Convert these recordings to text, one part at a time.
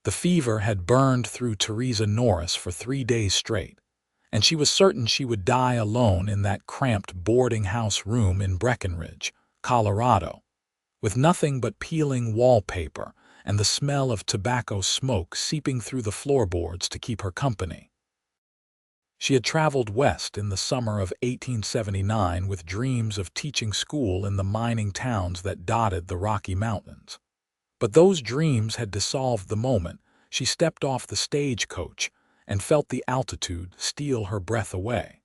The fever had burned through Theresa Norris for 3 days straight, and she was certain she would die alone in that cramped boarding house room in Breckenridge, Colorado, with nothing but peeling wallpaper and the smell of tobacco smoke seeping through the floorboards to keep her company. She had traveled west in the summer of 1879 with dreams of teaching school in the mining towns that dotted the Rocky Mountains. But those dreams had dissolved the moment she stepped off the stagecoach and felt the altitude steal her breath away.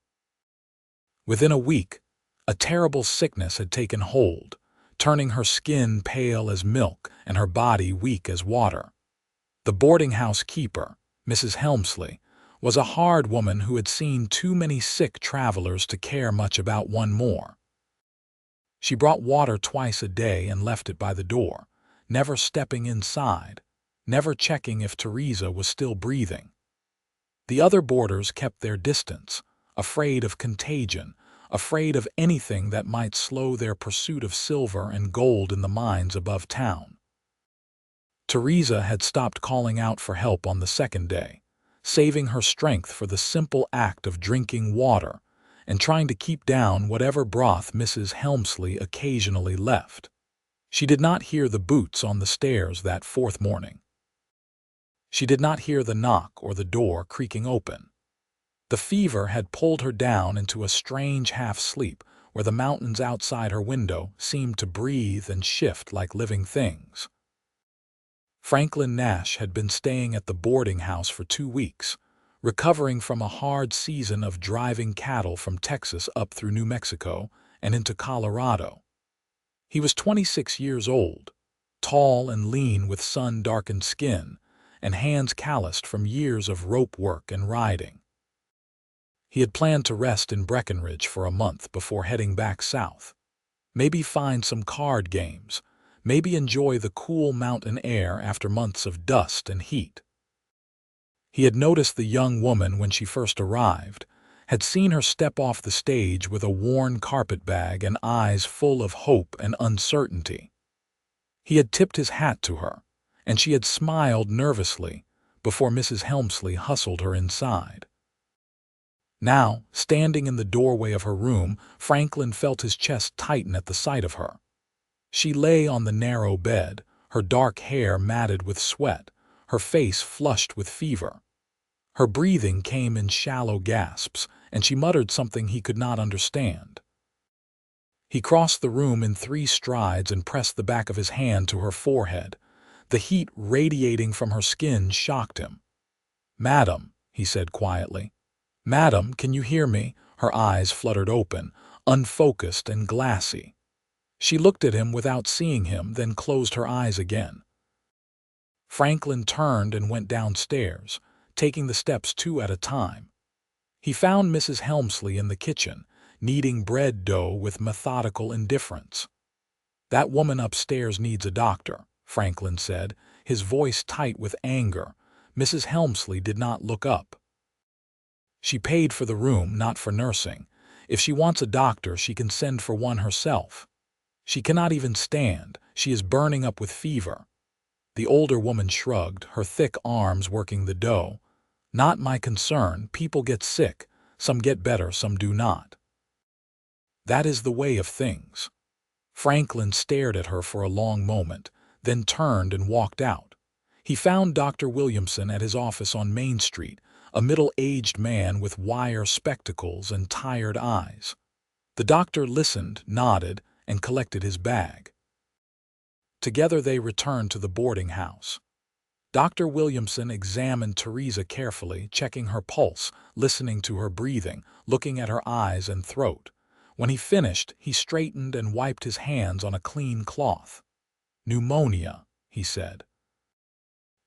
Within a week, a terrible sickness had taken hold, turning her skin pale as milk and her body weak as water. The boarding house keeper, Mrs. Helmsley, was a hard woman who had seen too many sick travelers to care much about one more. She brought water twice a day and left it by the door, never stepping inside, never checking if Theresa was still breathing. The other boarders kept their distance, afraid of contagion, afraid of anything that might slow their pursuit of silver and gold in the mines above town. Theresa had stopped calling out for help on the second day, saving her strength for the simple act of drinking water and trying to keep down whatever broth Mrs. Helmsley occasionally left. She did not hear the boots on the stairs that fourth morning. She did not hear the knock or the door creaking open. The fever had pulled her down into a strange half-sleep where the mountains outside her window seemed to breathe and shift like living things. Franklin Nash had been staying at the boarding house for 2 weeks, recovering from a hard season of driving cattle from Texas up through New Mexico and into Colorado. He was 26 years old, tall and lean with sun-darkened skin and hands calloused from years of rope work and riding. He had planned to rest in Breckenridge for a month before heading back south. Maybe find some card games, maybe enjoy the cool mountain air after months of dust and heat. He had noticed the young woman when she first arrived, had seen her step off the stage with a worn carpetbag and eyes full of hope and uncertainty. He had tipped his hat to her, and she had smiled nervously before Mrs. Helmsley hustled her inside. Now, standing in the doorway of her room, Franklin felt his chest tighten at the sight of her. She lay on the narrow bed, her dark hair matted with sweat, her face flushed with fever. Her breathing came in shallow gasps, and she muttered something he could not understand. He crossed the room in 3 strides and pressed the back of his hand to her forehead. The heat radiating from her skin shocked him. "Madam," he said quietly. "Madam, can you hear me?" Her eyes fluttered open, unfocused and glassy. She looked at him without seeing him, then closed her eyes again. Franklin turned and went downstairs, taking the steps 2 at a time. He found Mrs. Helmsley in the kitchen, kneading bread dough with methodical indifference. "That woman upstairs needs a doctor," Franklin said, his voice tight with anger. Mrs. Helmsley did not look up. "She paid for the room, not for nursing. If she wants a doctor, she can send for one herself. She cannot even stand. She is burning up with fever." The older woman shrugged, her thick arms working the dough. "Not my concern. People get sick. Some get better, some do not. That is the way of things." Franklin stared at her for a long moment, then turned and walked out. He found Dr. Williamson at his office on Main Street, a middle-aged man with wire spectacles and tired eyes. The doctor listened, nodded, and collected his bag. Together they returned to the boarding house. Dr. Williamson examined Theresa carefully, checking her pulse, listening to her breathing, looking at her eyes and throat. When he finished, he straightened and wiped his hands on a clean cloth. "Pneumonia," he said.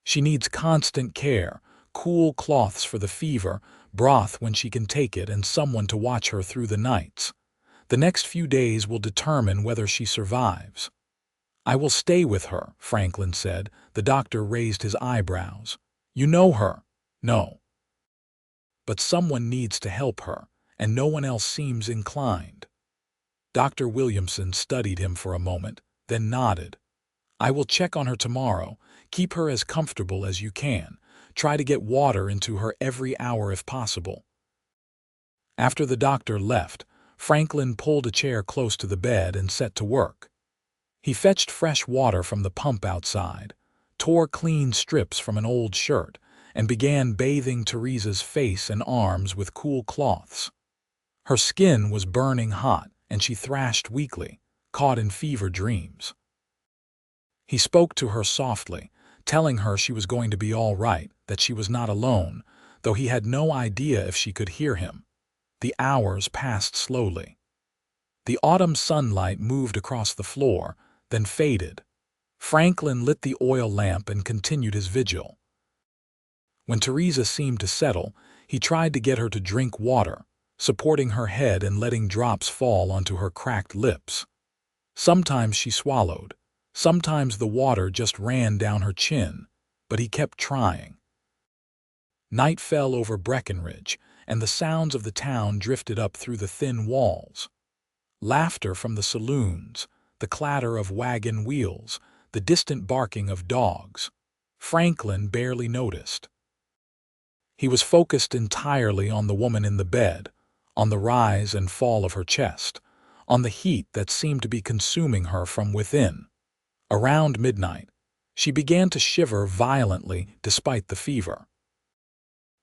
"She needs constant care, cool cloths for the fever, broth when she can take it, and someone to watch her through the nights. The next few days will determine whether she survives." "I will stay with her," Franklin said. The doctor raised his eyebrows. "You know her?" "No. But someone needs to help her, and no one else seems inclined." Dr. Williamson studied him for a moment, then nodded. "I will check on her tomorrow. Keep her as comfortable as you can. Try to get water into her every hour if possible." After the doctor left, Franklin pulled a chair close to the bed and set to work. He fetched fresh water from the pump outside, tore clean strips from an old shirt, and began bathing Theresa's face and arms with cool cloths. Her skin was burning hot, and she thrashed weakly, caught in fever dreams. He spoke to her softly, telling her she was going to be all right, that she was not alone, though he had no idea if she could hear him. The hours passed slowly. The autumn sunlight moved across the floor, then faded. Franklin lit the oil lamp and continued his vigil. When Theresa seemed to settle, he tried to get her to drink water, supporting her head and letting drops fall onto her cracked lips. Sometimes she swallowed. Sometimes the water just ran down her chin, but he kept trying. Night fell over Breckenridge, and the sounds of the town drifted up through the thin walls. Laughter from the saloons, the clatter of wagon wheels, the distant barking of dogs. Franklin barely noticed. He was focused entirely on the woman in the bed, on the rise and fall of her chest, on the heat that seemed to be consuming her from within. Around midnight, she began to shiver violently despite the fever.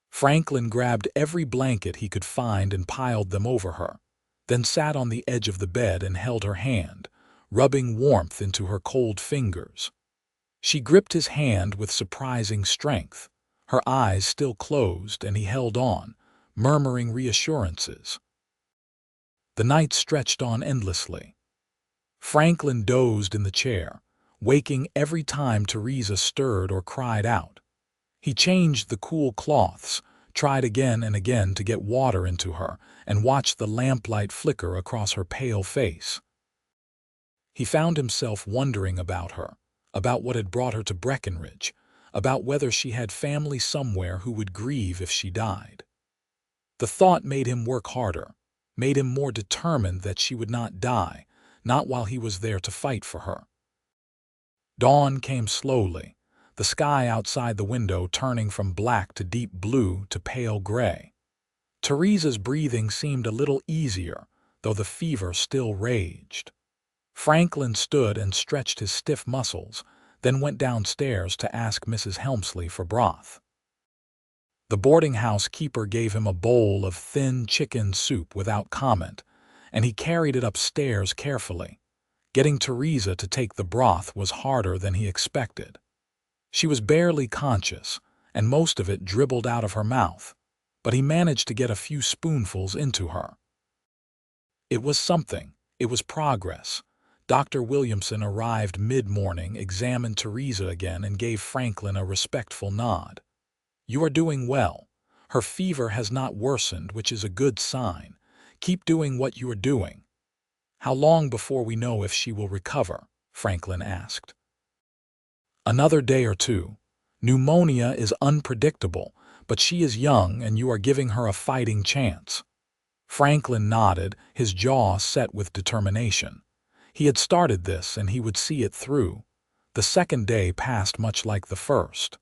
Franklin grabbed every blanket he could find and piled them over her, then sat on the edge of the bed and held her hand, rubbing warmth into her cold fingers. She gripped his hand with surprising strength, her eyes still closed, and he held on, murmuring reassurances. The night stretched on endlessly. Franklin dozed in the chair, waking every time Theresa stirred or cried out. He changed the cool cloths, tried again and again to get water into her, and watched the lamplight flicker across her pale face. He found himself wondering about her, about what had brought her to Breckenridge, about whether she had family somewhere who would grieve if she died. The thought made him work harder, made him more determined that she would not die, not while he was there to fight for her. Dawn came slowly, the sky outside the window turning from black to deep blue to pale gray. Theresa's breathing seemed a little easier, though the fever still raged. Franklin stood and stretched his stiff muscles, then went downstairs to ask Mrs. Helmsley for broth. The boarding house keeper gave him a bowl of thin chicken soup without comment, and he carried it upstairs carefully. Getting Theresa to take the broth was harder than he expected. She was barely conscious, and most of it dribbled out of her mouth, but he managed to get a few spoonfuls into her. It was something. It was progress. Dr. Williamson arrived mid-morning, examined Theresa again, and gave Franklin a respectful nod. "You are doing well. Her fever has not worsened, which is a good sign. Keep doing what you are doing." "How long before we know if she will recover?" Franklin asked. "Another day or two. Pneumonia is unpredictable, but she is young and you are giving her a fighting chance." Franklin nodded, his jaw set with determination. He had started this and he would see it through. The second day passed much like the first.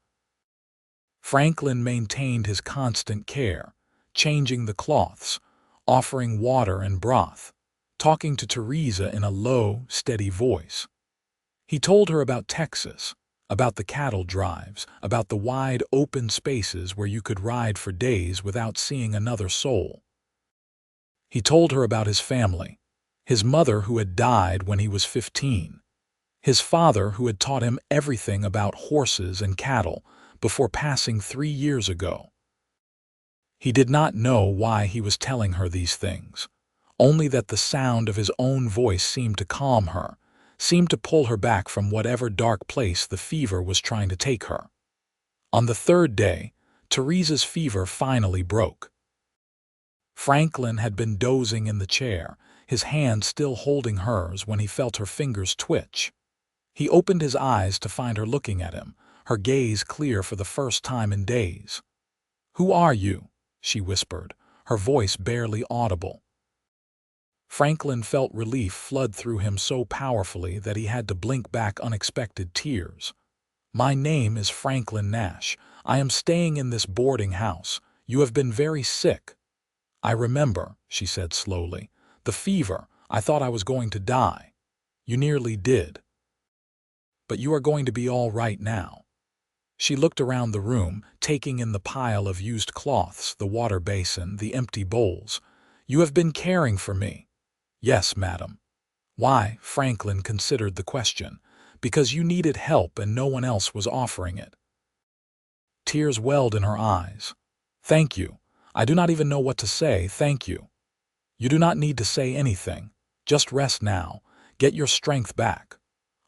Franklin maintained his constant care, changing the cloths, offering water and broth, talking to Theresa in a low, steady voice. He told her about Texas, about the cattle drives, about the wide open spaces where you could ride for days without seeing another soul. He told her about his family, his mother who had died when he was 15, his father who had taught him everything about horses and cattle before passing 3 years ago. He did not know why he was telling her these things, only that the sound of his own voice seemed to calm her, seemed to pull her back from whatever dark place the fever was trying to take her. On the third day, Theresa's fever finally broke. Franklin had been dozing in the chair, his hand still holding hers, when he felt her fingers twitch. He opened his eyes to find her looking at him, her gaze clear for the first time in days. "Who are you?" she whispered, her voice barely audible. Franklin felt relief flood through him so powerfully that he had to blink back unexpected tears. My name is Franklin Nash. I am staying in this boarding house. You have been very sick." "I remember," she said slowly. "The fever. I thought I was going to die." "You nearly did. But you are going to be all right now." She looked around the room, taking in the pile of used cloths, the water basin, the empty bowls. "You have been caring for me." "Yes, madam." "Why?" Franklin considered the question. "Because you needed help and no one else was offering it." Tears welled in her eyes. "Thank you. I do not even know what to say. Thank you." "You do not need to say anything. Just rest now. Get your strength back."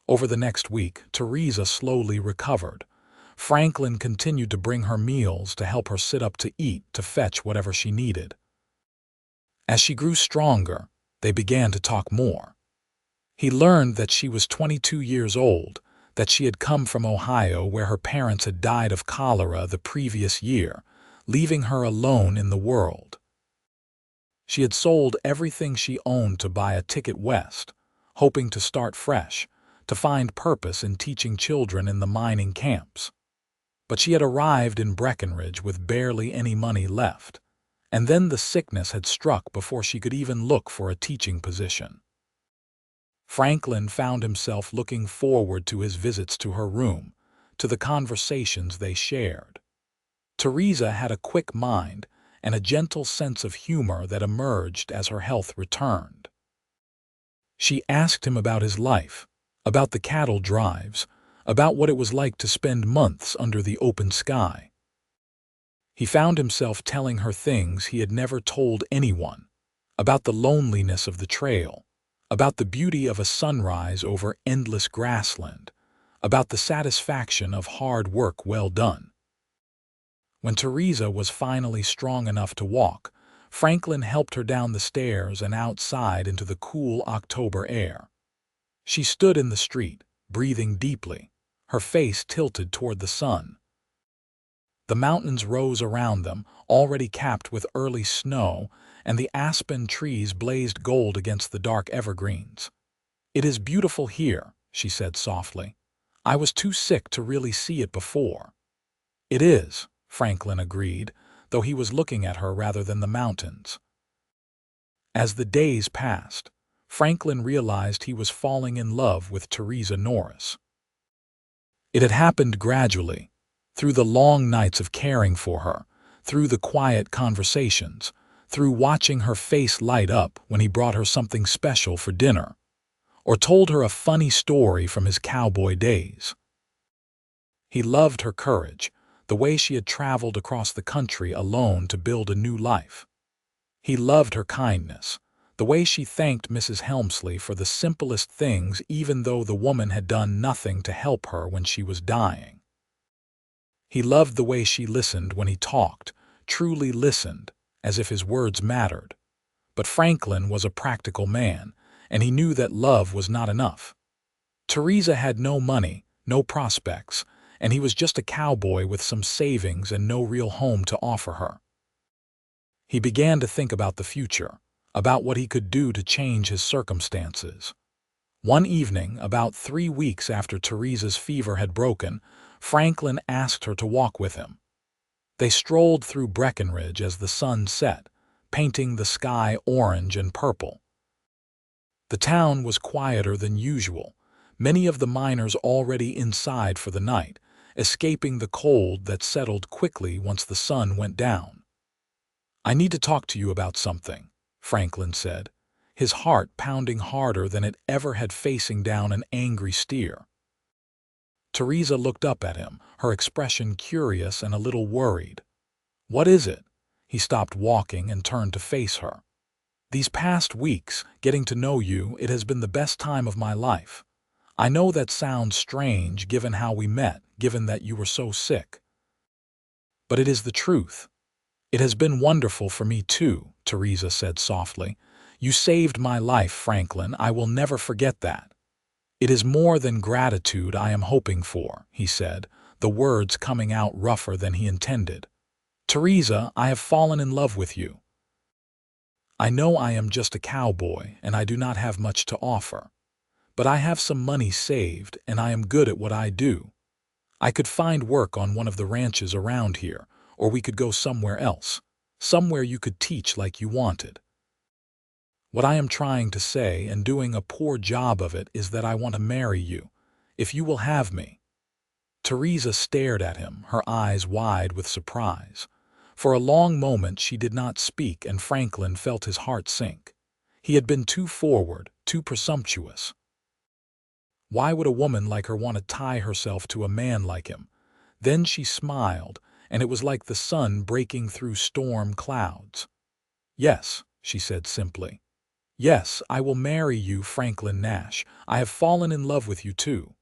Over the next week, Theresa slowly recovered. Franklin continued to bring her meals, to help her sit up to eat, to fetch whatever she needed. As she grew stronger, they began to talk more. He learned that she was 22 years old, that she had come from Ohio, where her parents had died of cholera the previous year, leaving her alone in the world. She had sold everything she owned to buy a ticket west, hoping to start fresh, to find purpose in teaching children in the mining camps. But she had arrived in Breckenridge with barely any money left, and then the sickness had struck before she could even look for a teaching position. Franklin found himself looking forward to his visits to her room, to the conversations they shared. Theresa had a quick mind and a gentle sense of humor that emerged as her health returned. She asked him about his life, about the cattle drives, about what it was like to spend months under the open sky. He found himself telling her things he had never told anyone, about the loneliness of the trail, about the beauty of a sunrise over endless grassland, about the satisfaction of hard work well done. When Theresa was finally strong enough to walk, Franklin helped her down the stairs and outside into the cool October air. She stood in the street, breathing deeply, her face tilted toward the sun. The mountains rose around them, already capped with early snow, and the aspen trees blazed gold against the dark evergreens. "It is beautiful here," she said softly. "I was too sick to really see it before." "It is," Franklin agreed, though he was looking at her rather than the mountains. As the days passed, Franklin realized he was falling in love with Theresa Norris. It had happened gradually, through the long nights of caring for her, through the quiet conversations, through watching her face light up when he brought her something special for dinner, or told her a funny story from his cowboy days. He loved her courage, the way she had traveled across the country alone to build a new life. He loved her kindness, the way she thanked Mrs. Helmsley for the simplest things even though the woman had done nothing to help her when she was dying. He loved the way she listened when he talked, truly listened, as if his words mattered. But Franklin was a practical man, and he knew that love was not enough. Theresa had no money, no prospects, and he was just a cowboy with some savings and no real home to offer her. He began to think about the future, about what he could do to change his circumstances. One evening, about 3 weeks after Theresa's fever had broken, Franklin asked her to walk with him. They strolled through Breckenridge as the sun set, painting the sky orange and purple. The town was quieter than usual, many of the miners already inside for the night, escaping the cold that settled quickly once the sun went down. "I need to talk to you about something," Franklin said, his heart pounding harder than it ever had facing down an angry steer. Theresa looked up at him, her expression curious and a little worried. "What is it?" He stopped walking and turned to face her. "These past weeks, getting to know you, it has been the best time of my life. I know that sounds strange given how we met, given that you were so sick. But it is the truth. It has been wonderful for me too," Theresa said softly. "You saved my life, Franklin. I will never forget that." "It is more than gratitude I am hoping for," he said, the words coming out rougher than he intended. "Theresa, I have fallen in love with you. I know I am just a cowboy and I do not have much to offer, but I have some money saved and I am good at what I do. I could find work on one of the ranches around here, or we could go somewhere else, somewhere you could teach like you wanted. What I am trying to say, and doing a poor job of it, is that I want to marry you, if you will have me." Theresa stared at him, her eyes wide with surprise. For a long moment she did not speak, and Franklin felt his heart sink. He had been too forward, too presumptuous. Why would a woman like her want to tie herself to a man like him? Then she smiled, and it was like the sun breaking through storm clouds. "Yes," she said simply. "Yes, I will marry you, Franklin Nash. I have fallen in love with you too."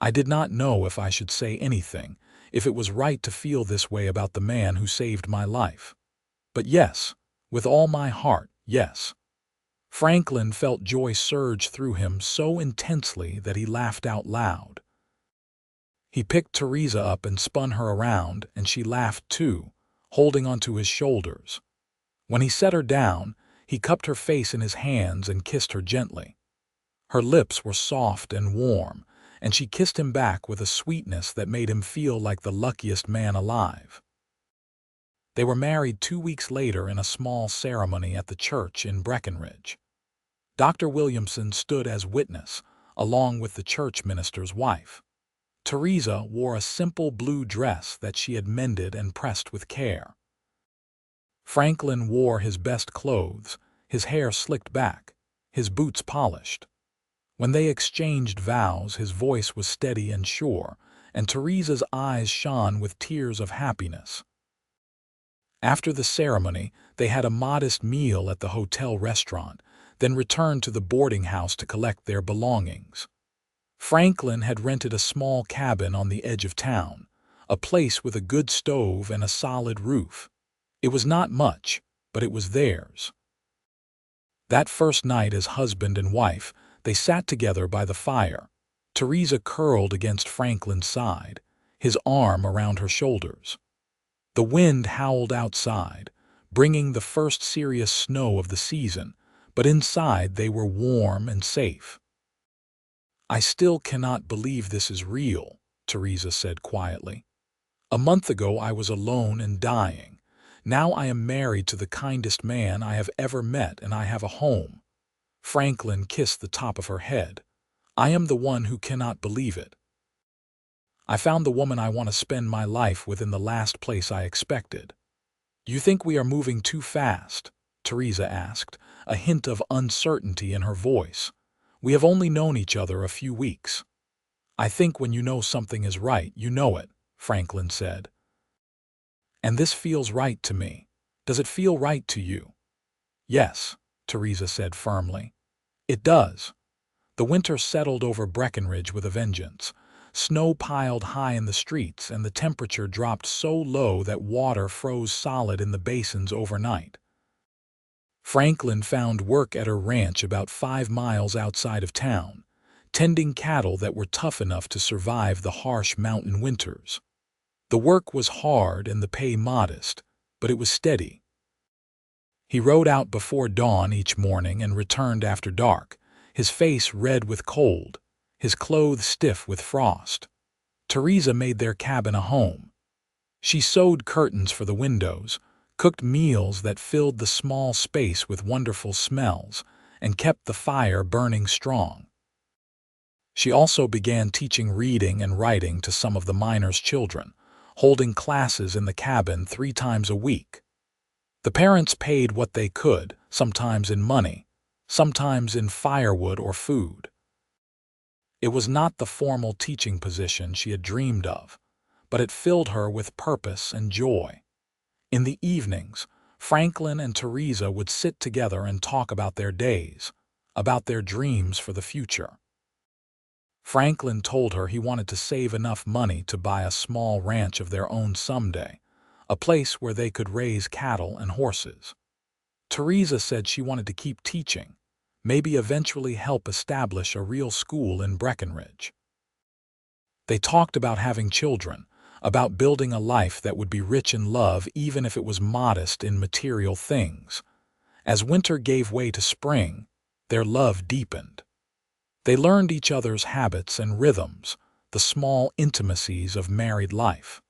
I did not know if I should say anything, if it was right to feel this way about the man who saved my life. But yes, with all my heart, yes. Franklin felt joy surge through him so intensely that he laughed out loud. He picked Theresa up and spun her around, and she laughed too, holding onto his shoulders. When he set her down, he cupped her face in his hands and kissed her gently. Her lips were soft and warm, and she kissed him back with a sweetness that made him feel like the luckiest man alive. They were married 2 weeks later in a small ceremony at the church in Breckenridge. Dr. Williamson stood as witness, along with the church minister's wife. Theresa wore a simple blue dress that she had mended and pressed with care. Franklin wore his best clothes, his hair slicked back, his boots polished. When they exchanged vows, his voice was steady and sure, and Theresa's eyes shone with tears of happiness. After the ceremony, they had a modest meal at the hotel restaurant, then returned to the boarding house to collect their belongings. Franklin had rented a small cabin on the edge of town, a place with a good stove and a solid roof. It was not much, but it was theirs. That first night as husband and wife, they sat together by the fire, Theresa curled against Franklin's side, his arm around her shoulders. The wind howled outside, bringing the first serious snow of the season, but inside they were warm and safe. "I still cannot believe this is real," Theresa said quietly. "A month ago I was alone and dying. Now I am married to the kindest man I have ever met, and I have a home." Franklin kissed the top of her head. "I am the one who cannot believe it. I found the woman I want to spend my life with in the last place I expected." "You think we are moving too fast?" Theresa asked, a hint of uncertainty in her voice. "We have only known each other a few weeks." "I think when you know something is right, you know it," Franklin said. "And this feels right to me. Does it feel right to you?" "Yes," Theresa said firmly. "It does." The winter settled over Breckenridge with a vengeance. Snow piled high in the streets, and the temperature dropped so low that water froze solid in the basins overnight. Franklin found work at her ranch about 5 miles outside of town, tending cattle that were tough enough to survive the harsh mountain winters. The work was hard and the pay modest, but it was steady. He rode out before dawn each morning and returned after dark, his face red with cold, his clothes stiff with frost. Theresa made their cabin a home. She sewed curtains for the windows, cooked meals that filled the small space with wonderful smells, and kept the fire burning strong. She also began teaching reading and writing to some of the miners' children, holding classes in the cabin 3 times a week. The parents paid what they could, sometimes in money, sometimes in firewood or food. It was not the formal teaching position she had dreamed of, but it filled her with purpose and joy. In the evenings, Franklin and Theresa would sit together and talk about their days, about their dreams for the future. Franklin told her he wanted to save enough money to buy a small ranch of their own someday, a place where they could raise cattle and horses. Theresa said she wanted to keep teaching, maybe eventually help establish a real school in Breckenridge. They talked about having children, about building a life that would be rich in love even if it was modest in material things. As winter gave way to spring, their love deepened. They learned each other's habits and rhythms, the small intimacies of married life.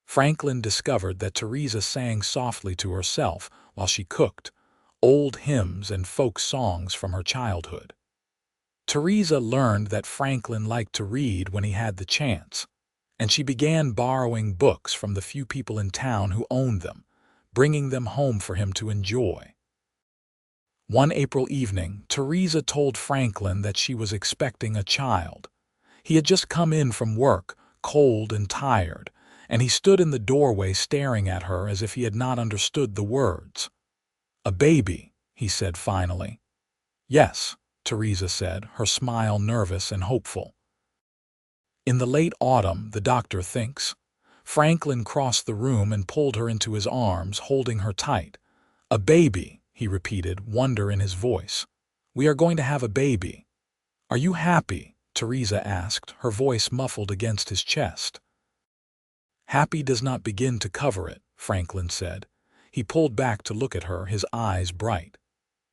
Franklin discovered that Theresa sang softly to herself while she cooked, old hymns and folk songs from her childhood. Theresa learned that Franklin liked to read when he had the chance, and she began borrowing books from the few people in town who owned them, bringing them home for him to enjoy. One April evening, Theresa told Franklin that she was expecting a child. He had just come in from work, cold and tired, and he stood in the doorway staring at her as if he had not understood the words. "A baby," he said finally. "Yes," Theresa said, her smile nervous and hopeful. "In the late autumn, the doctor thinks." Franklin crossed the room and pulled her into his arms, holding her tight. "A baby," he repeated, wonder in his voice. "We are going to have a baby." "Are you happy?" Theresa asked, her voice muffled against his chest. "Happy does not begin to cover it," Franklin said. He pulled back to look at her, his eyes bright.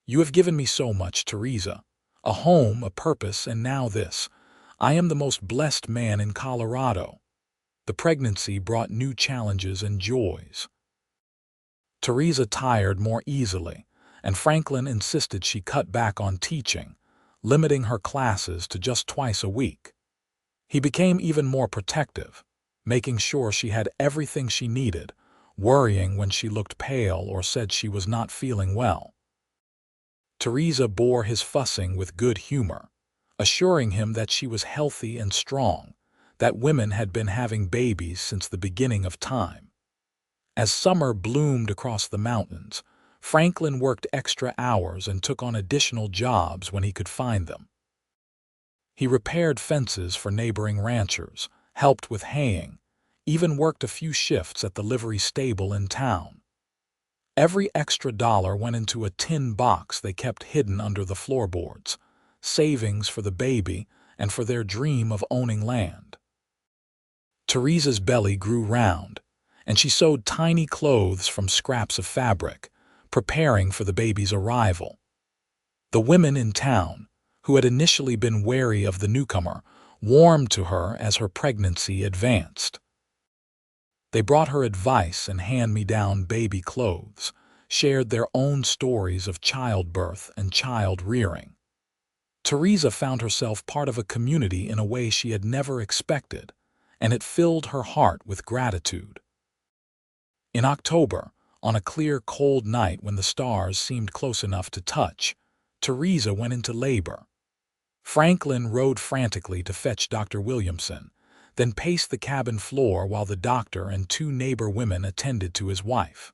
"You have given me so much, Theresa. A home, a purpose, and now this. I am the most blessed man in Colorado." The pregnancy brought new challenges and joys. Theresa tired more easily, and Franklin insisted she cut back on teaching, limiting her classes to just twice a week. He became even more protective, making sure she had everything she needed, worrying when she looked pale or said she was not feeling well. Theresa bore his fussing with good humor, assuring him that she was healthy and strong, that women had been having babies since the beginning of time. As summer bloomed across the mountains, Franklin worked extra hours and took on additional jobs when he could find them. He repaired fences for neighboring ranchers, helped with haying, even worked a few shifts at the livery stable in town. Every extra dollar went into a tin box they kept hidden under the floorboards, savings for the baby and for their dream of owning land. Theresa's belly grew round, and she sewed tiny clothes from scraps of fabric, preparing for the baby's arrival. The women in town, who had initially been wary of the newcomer, warmed to her as her pregnancy advanced. They brought her advice and hand-me-down baby clothes, shared their own stories of childbirth and child-rearing. Theresa found herself part of a community in a way she had never expected, and it filled her heart with gratitude. In October, on a clear, cold night when the stars seemed close enough to touch, Theresa went into labor. Franklin rode frantically to fetch Dr. Williamson, then paced the cabin floor while the doctor and two neighbor women attended to his wife.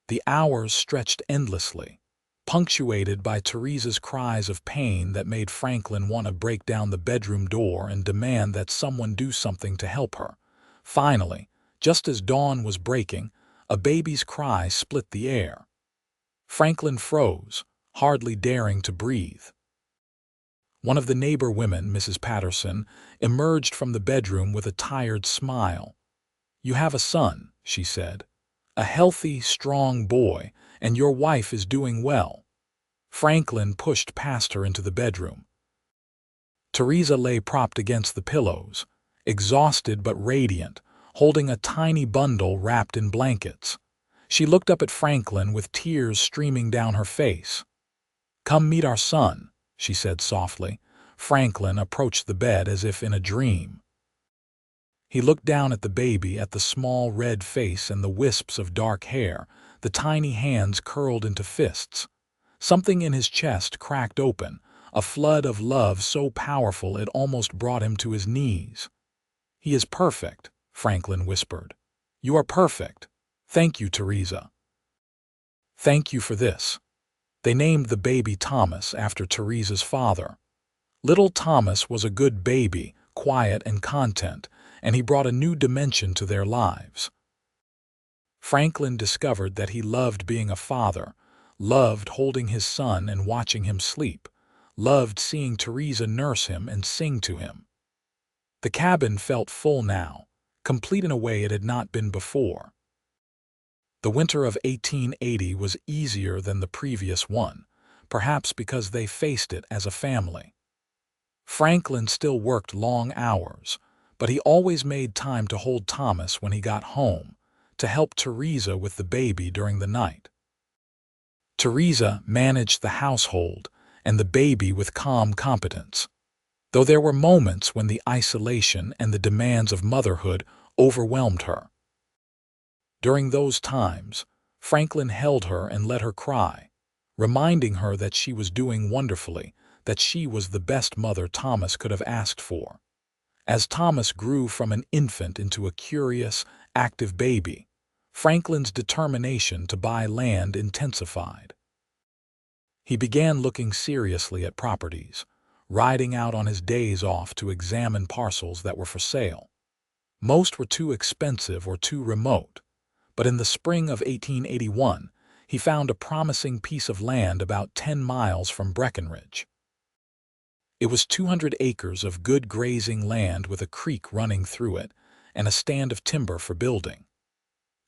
The hours stretched endlessly, punctuated by Theresa's cries of pain that made Franklin want to break down the bedroom door and demand that someone do something to help her. Finally, just as dawn was breaking, a baby's cry split the air. Franklin froze, hardly daring to breathe. One of the neighbor women, Mrs. Patterson, emerged from the bedroom with a tired smile. "You have a son," she said. "A healthy, strong boy, and your wife is doing well." Franklin pushed past her into the bedroom. Theresa lay propped against the pillows, exhausted but radiant, holding a tiny bundle wrapped in blankets. She looked up at Franklin with tears streaming down her face. "Come meet our son," she said softly. Franklin approached the bed as if in a dream. He looked down at the baby, at the small red face and the wisps of dark hair, the tiny hands curled into fists. Something in his chest cracked open, a flood of love so powerful it almost brought him to his knees. "He is perfect," Franklin whispered. "You are perfect. Thank you, Theresa. Thank you for this." They named the baby Thomas after Theresa's father. Little Thomas was a good baby, quiet and content, and he brought a new dimension to their lives. Franklin discovered that he loved being a father, loved holding his son and watching him sleep, loved seeing Theresa nurse him and sing to him. The cabin felt full now, complete in a way it had not been before. The winter of 1880 was easier than the previous one, perhaps because they faced it as a family. Franklin still worked long hours, but he always made time to hold Thomas when he got home, to help Theresa with the baby during the night. Theresa managed the household and the baby with calm competence, though there were moments when the isolation and the demands of motherhood overwhelmed her. During those times, Franklin held her and let her cry, reminding her that she was doing wonderfully, that she was the best mother Thomas could have asked for. As Thomas grew from an infant into a curious, active baby, Franklin's determination to buy land intensified. He began looking seriously at properties, riding out on his days off to examine parcels that were for sale. Most were too expensive or too remote, but in the spring of 1881, he found a promising piece of land about 10 miles from Breckenridge. It was 200 acres of good grazing land with a creek running through it and a stand of timber for building.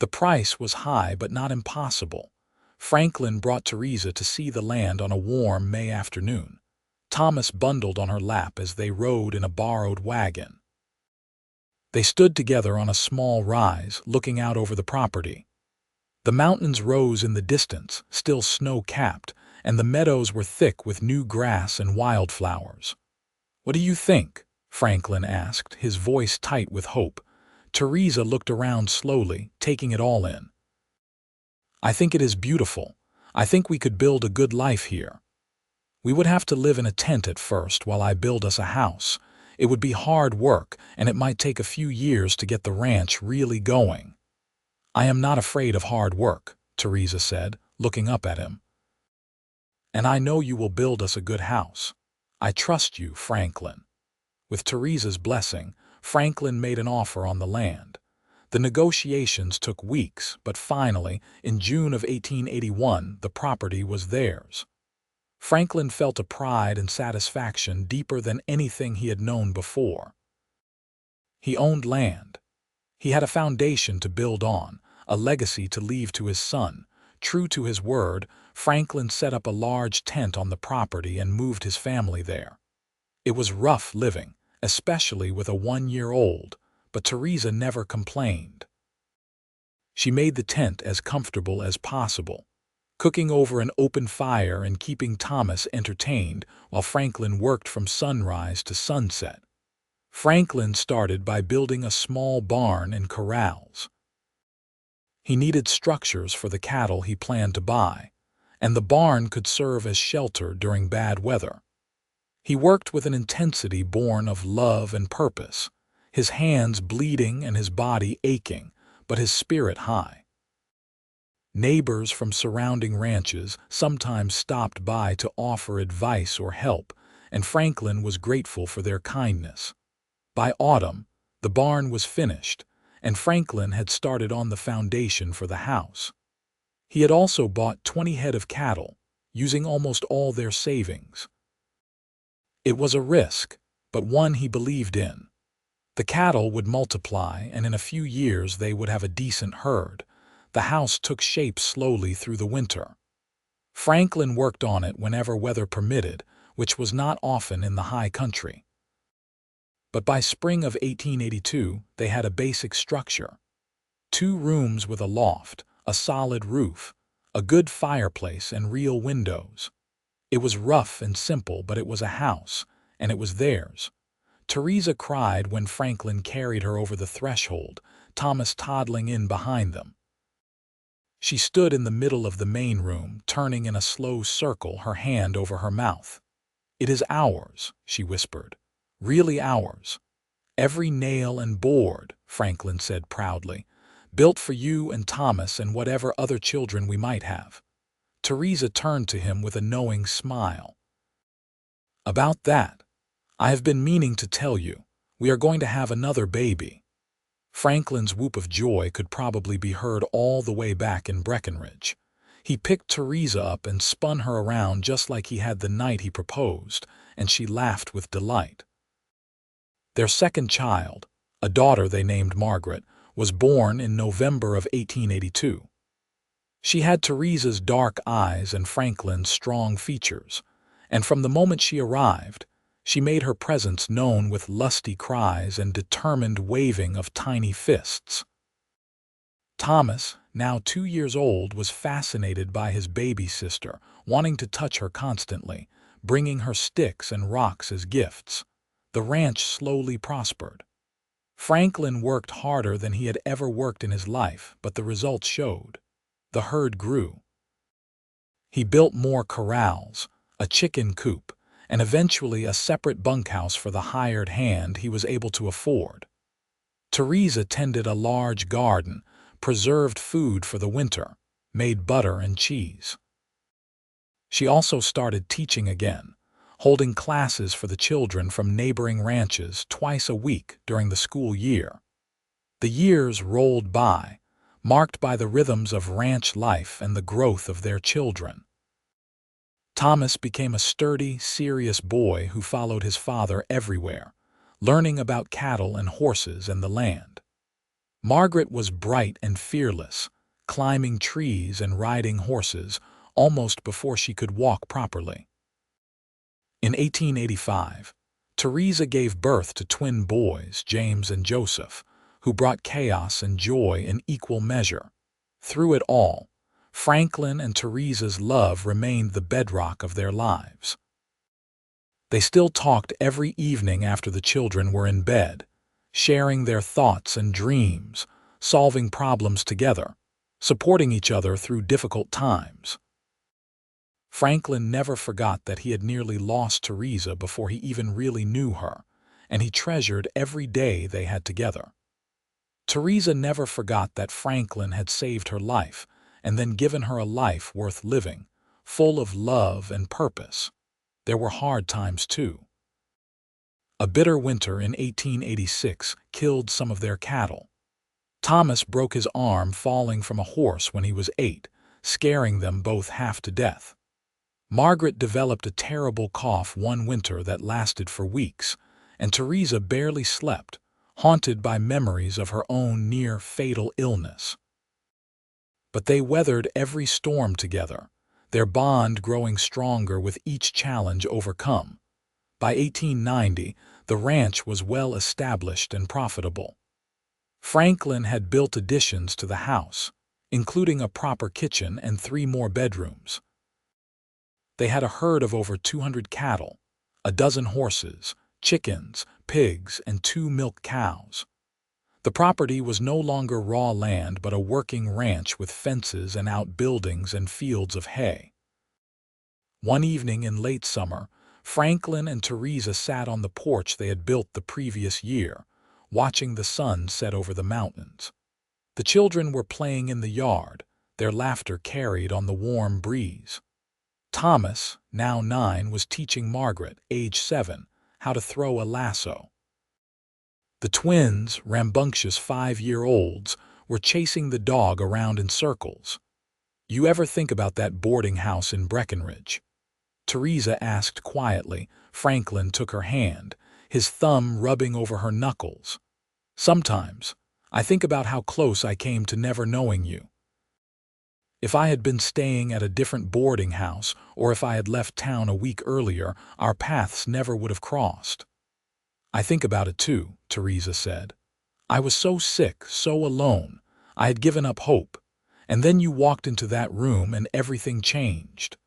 The price was high but not impossible. Franklin brought Theresa to see the land on a warm May afternoon. Thomas bundled on her lap as they rode in a borrowed wagon. They stood together on a small rise, looking out over the property. The mountains rose in the distance, still snow-capped, and the meadows were thick with new grass and wildflowers. "What do you think?" Franklin asked, his voice tight with hope. Theresa looked around slowly, taking it all in. "I think it is beautiful. I think we could build a good life here. We would have to live in a tent at first while I build us a house. It would be hard work, and it might take a few years to get the ranch really going." "I am not afraid of hard work," Theresa said, looking up at him. "And I know you will build us a good house. I trust you, Franklin." With Theresa's blessing, Franklin made an offer on the land. The negotiations took weeks, but finally, in June of 1881, the property was theirs. Franklin felt a pride and satisfaction deeper than anything he had known before. He owned land. He had a foundation to build on, a legacy to leave to his son. True to his word, Franklin set up a large tent on the property and moved his family there. It was rough living, especially with a 1-year-old, but Theresa never complained. She made the tent as comfortable as possible, cooking over an open fire and keeping Thomas entertained while Franklin worked from sunrise to sunset. Franklin started by building a small barn and corrals. He needed structures for the cattle he planned to buy, and the barn could serve as shelter during bad weather. He worked with an intensity born of love and purpose, his hands bleeding and his body aching, but his spirit high. Neighbors from surrounding ranches sometimes stopped by to offer advice or help, and Franklin was grateful for their kindness. By autumn, the barn was finished, and Franklin had started on the foundation for the house. He had also bought 20 head of cattle, using almost all their savings. It was a risk, but one he believed in. The cattle would multiply, and in a few years they would have a decent herd. The house took shape slowly through the winter. Franklin worked on it whenever weather permitted, which was not often in the high country. But by spring of 1882, they had a basic structure. 2 rooms with a loft, a solid roof, a good fireplace, and real windows. It was rough and simple, but it was a house, and it was theirs. Theresa cried when Franklin carried her over the threshold, Thomas toddling in behind them. She stood in the middle of the main room, turning in a slow circle, her hand over her mouth. "It is ours," she whispered. "Really ours. Every nail and board," Franklin said proudly, "built for you and Thomas and whatever other children we might have." Theresa turned to him with a knowing smile. "About that, I have been meaning to tell you, we are going to have another baby." Franklin's whoop of joy could probably be heard all the way back in Breckenridge. He picked Theresa up and spun her around just like he had the night he proposed, and she laughed with delight. Their second child, a daughter they named Margaret, was born in November of 1882. She had Theresa's dark eyes and Franklin's strong features, and from the moment she arrived, She made her presence known with lusty cries and determined waving of tiny fists. Thomas, now 2 years old, was fascinated by his baby sister, wanting to touch her constantly, bringing her sticks and rocks as gifts. The ranch slowly prospered. Franklin worked harder than he had ever worked in his life, but the results showed. The herd grew. He built more corrals, a chicken coop, and eventually a separate bunkhouse for the hired hand he was able to afford. Theresa tended a large garden, preserved food for the winter, made butter and cheese. She also started teaching again, holding classes for the children from neighboring ranches twice a week during the school year. The years rolled by, marked by the rhythms of ranch life and the growth of their children. Thomas became a sturdy, serious boy who followed his father everywhere, learning about cattle and horses and the land. Margaret was bright and fearless, climbing trees and riding horses almost before she could walk properly. In 1885, Theresa gave birth to twin boys, James and Joseph, who brought chaos and joy in equal measure. Through it all, Franklin and Theresa's love remained the bedrock of their lives. They still talked every evening after the children were in bed, sharing their thoughts and dreams, solving problems together, supporting each other through difficult times. Franklin never forgot that he had nearly lost Theresa before he even really knew her, and he treasured every day they had together. Theresa never forgot that Franklin had saved her life and then given her a life worth living, full of love and purpose. There were hard times too. A bitter winter in 1886 killed some of their cattle. Thomas broke his arm falling from a horse when he was 8, scaring them both half to death. Margaret developed a terrible cough one winter that lasted for weeks, and Theresa barely slept, haunted by memories of her own near-fatal illness. But they weathered every storm together, their bond growing stronger with each challenge overcome. By 1890, the ranch was well established and profitable. Franklin had built additions to the house, including a proper kitchen and 3 more bedrooms. They had a herd of over 200 cattle, a dozen horses, chickens, pigs, and 2 milk cows. The property was no longer raw land but a working ranch with fences and outbuildings and fields of hay. One evening in late summer, Franklin and Theresa sat on the porch they had built the previous year, watching the sun set over the mountains. The children were playing in the yard, their laughter carried on the warm breeze. Thomas, now 9, was teaching Margaret, age 7, how to throw a lasso. The twins, rambunctious 5-year-olds, were chasing the dog around in circles. "You ever think about that boarding house in Breckenridge?" Theresa asked quietly. Franklin took her hand, his thumb rubbing over her knuckles. "Sometimes, I think about how close I came to never knowing you. If I had been staying at a different boarding house, or if I had left town a week earlier, our paths never would have crossed." "I think about it too," Theresa said. "I was so sick, so alone. I had given up hope. And then you walked into that room and everything changed."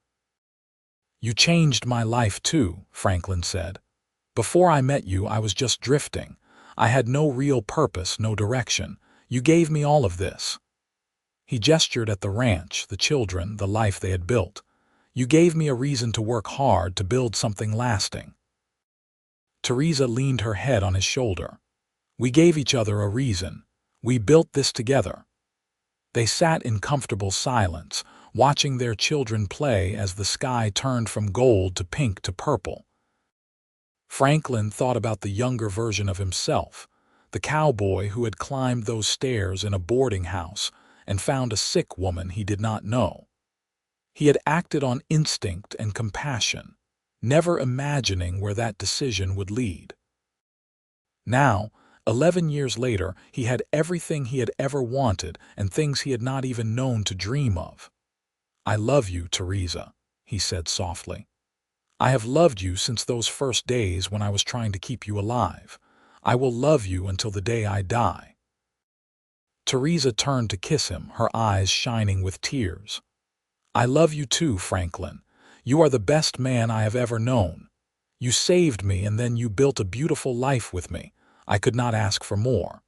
"You changed my life too," Franklin said. "Before I met you, I was just drifting. I had no real purpose, no direction. You gave me all of this." He gestured at the ranch, the children, the life they had built. "You gave me a reason to work hard, to build something lasting." Theresa leaned her head on his shoulder. "We gave each other a reason. We built this together." They sat in comfortable silence, watching their children play as the sky turned from gold to pink to purple. Franklin thought about the younger version of himself, the cowboy who had climbed those stairs in a boarding house and found a sick woman he did not know. He had acted on instinct and compassion, never imagining where that decision would lead. Now, 11 years later, he had everything he had ever wanted and things he had not even known to dream of. "I love you, Theresa," he said softly. I have loved you since those first days when I was trying to keep you alive. I will love you until the day I die." Theresa turned to kiss him, her eyes shining with tears. "I love you too, Franklin. You are the best man I have ever known. You saved me and then you built a beautiful life with me. I could not ask for more."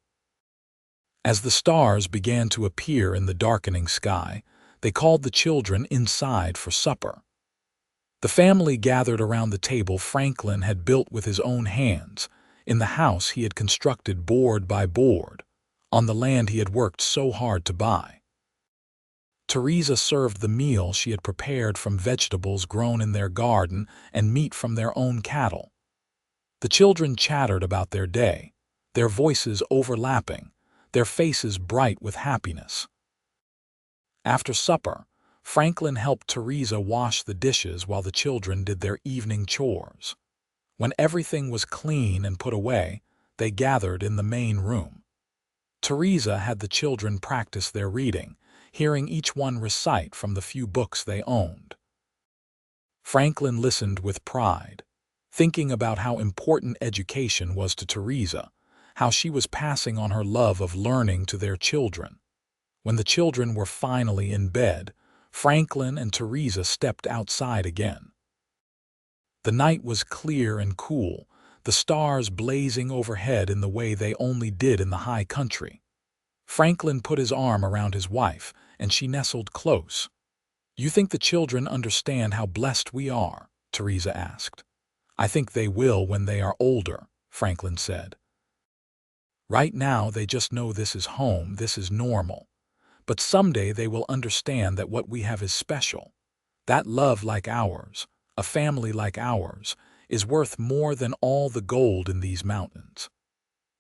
As the stars began to appear in the darkening sky, they called the children inside for supper. The family gathered around the table Franklin had built with his own hands, in the house he had constructed board by board, on the land he had worked so hard to buy. Theresa served the meal she had prepared from vegetables grown in their garden and meat from their own cattle. The children chattered about their day, their voices overlapping, their faces bright with happiness. After supper, Franklin helped Theresa wash the dishes while the children did their evening chores. When everything was clean and put away, they gathered in the main room. Theresa had the children practice their reading, hearing each one recite from the few books they owned. Franklin listened with pride, thinking about how important education was to Theresa, how she was passing on her love of learning to their children. When the children were finally in bed, Franklin and Theresa stepped outside again. The night was clear and cool, the stars blazing overhead in the way they only did in the high country. Franklin put his arm around his wife, and she nestled close. "You think the children understand how blessed we are?" Theresa asked. "I think they will when they are older," Franklin said. "Right now they just know this is home, this is normal. But someday they will understand that what we have is special. That love like ours, a family like ours, is worth more than all the gold in these mountains."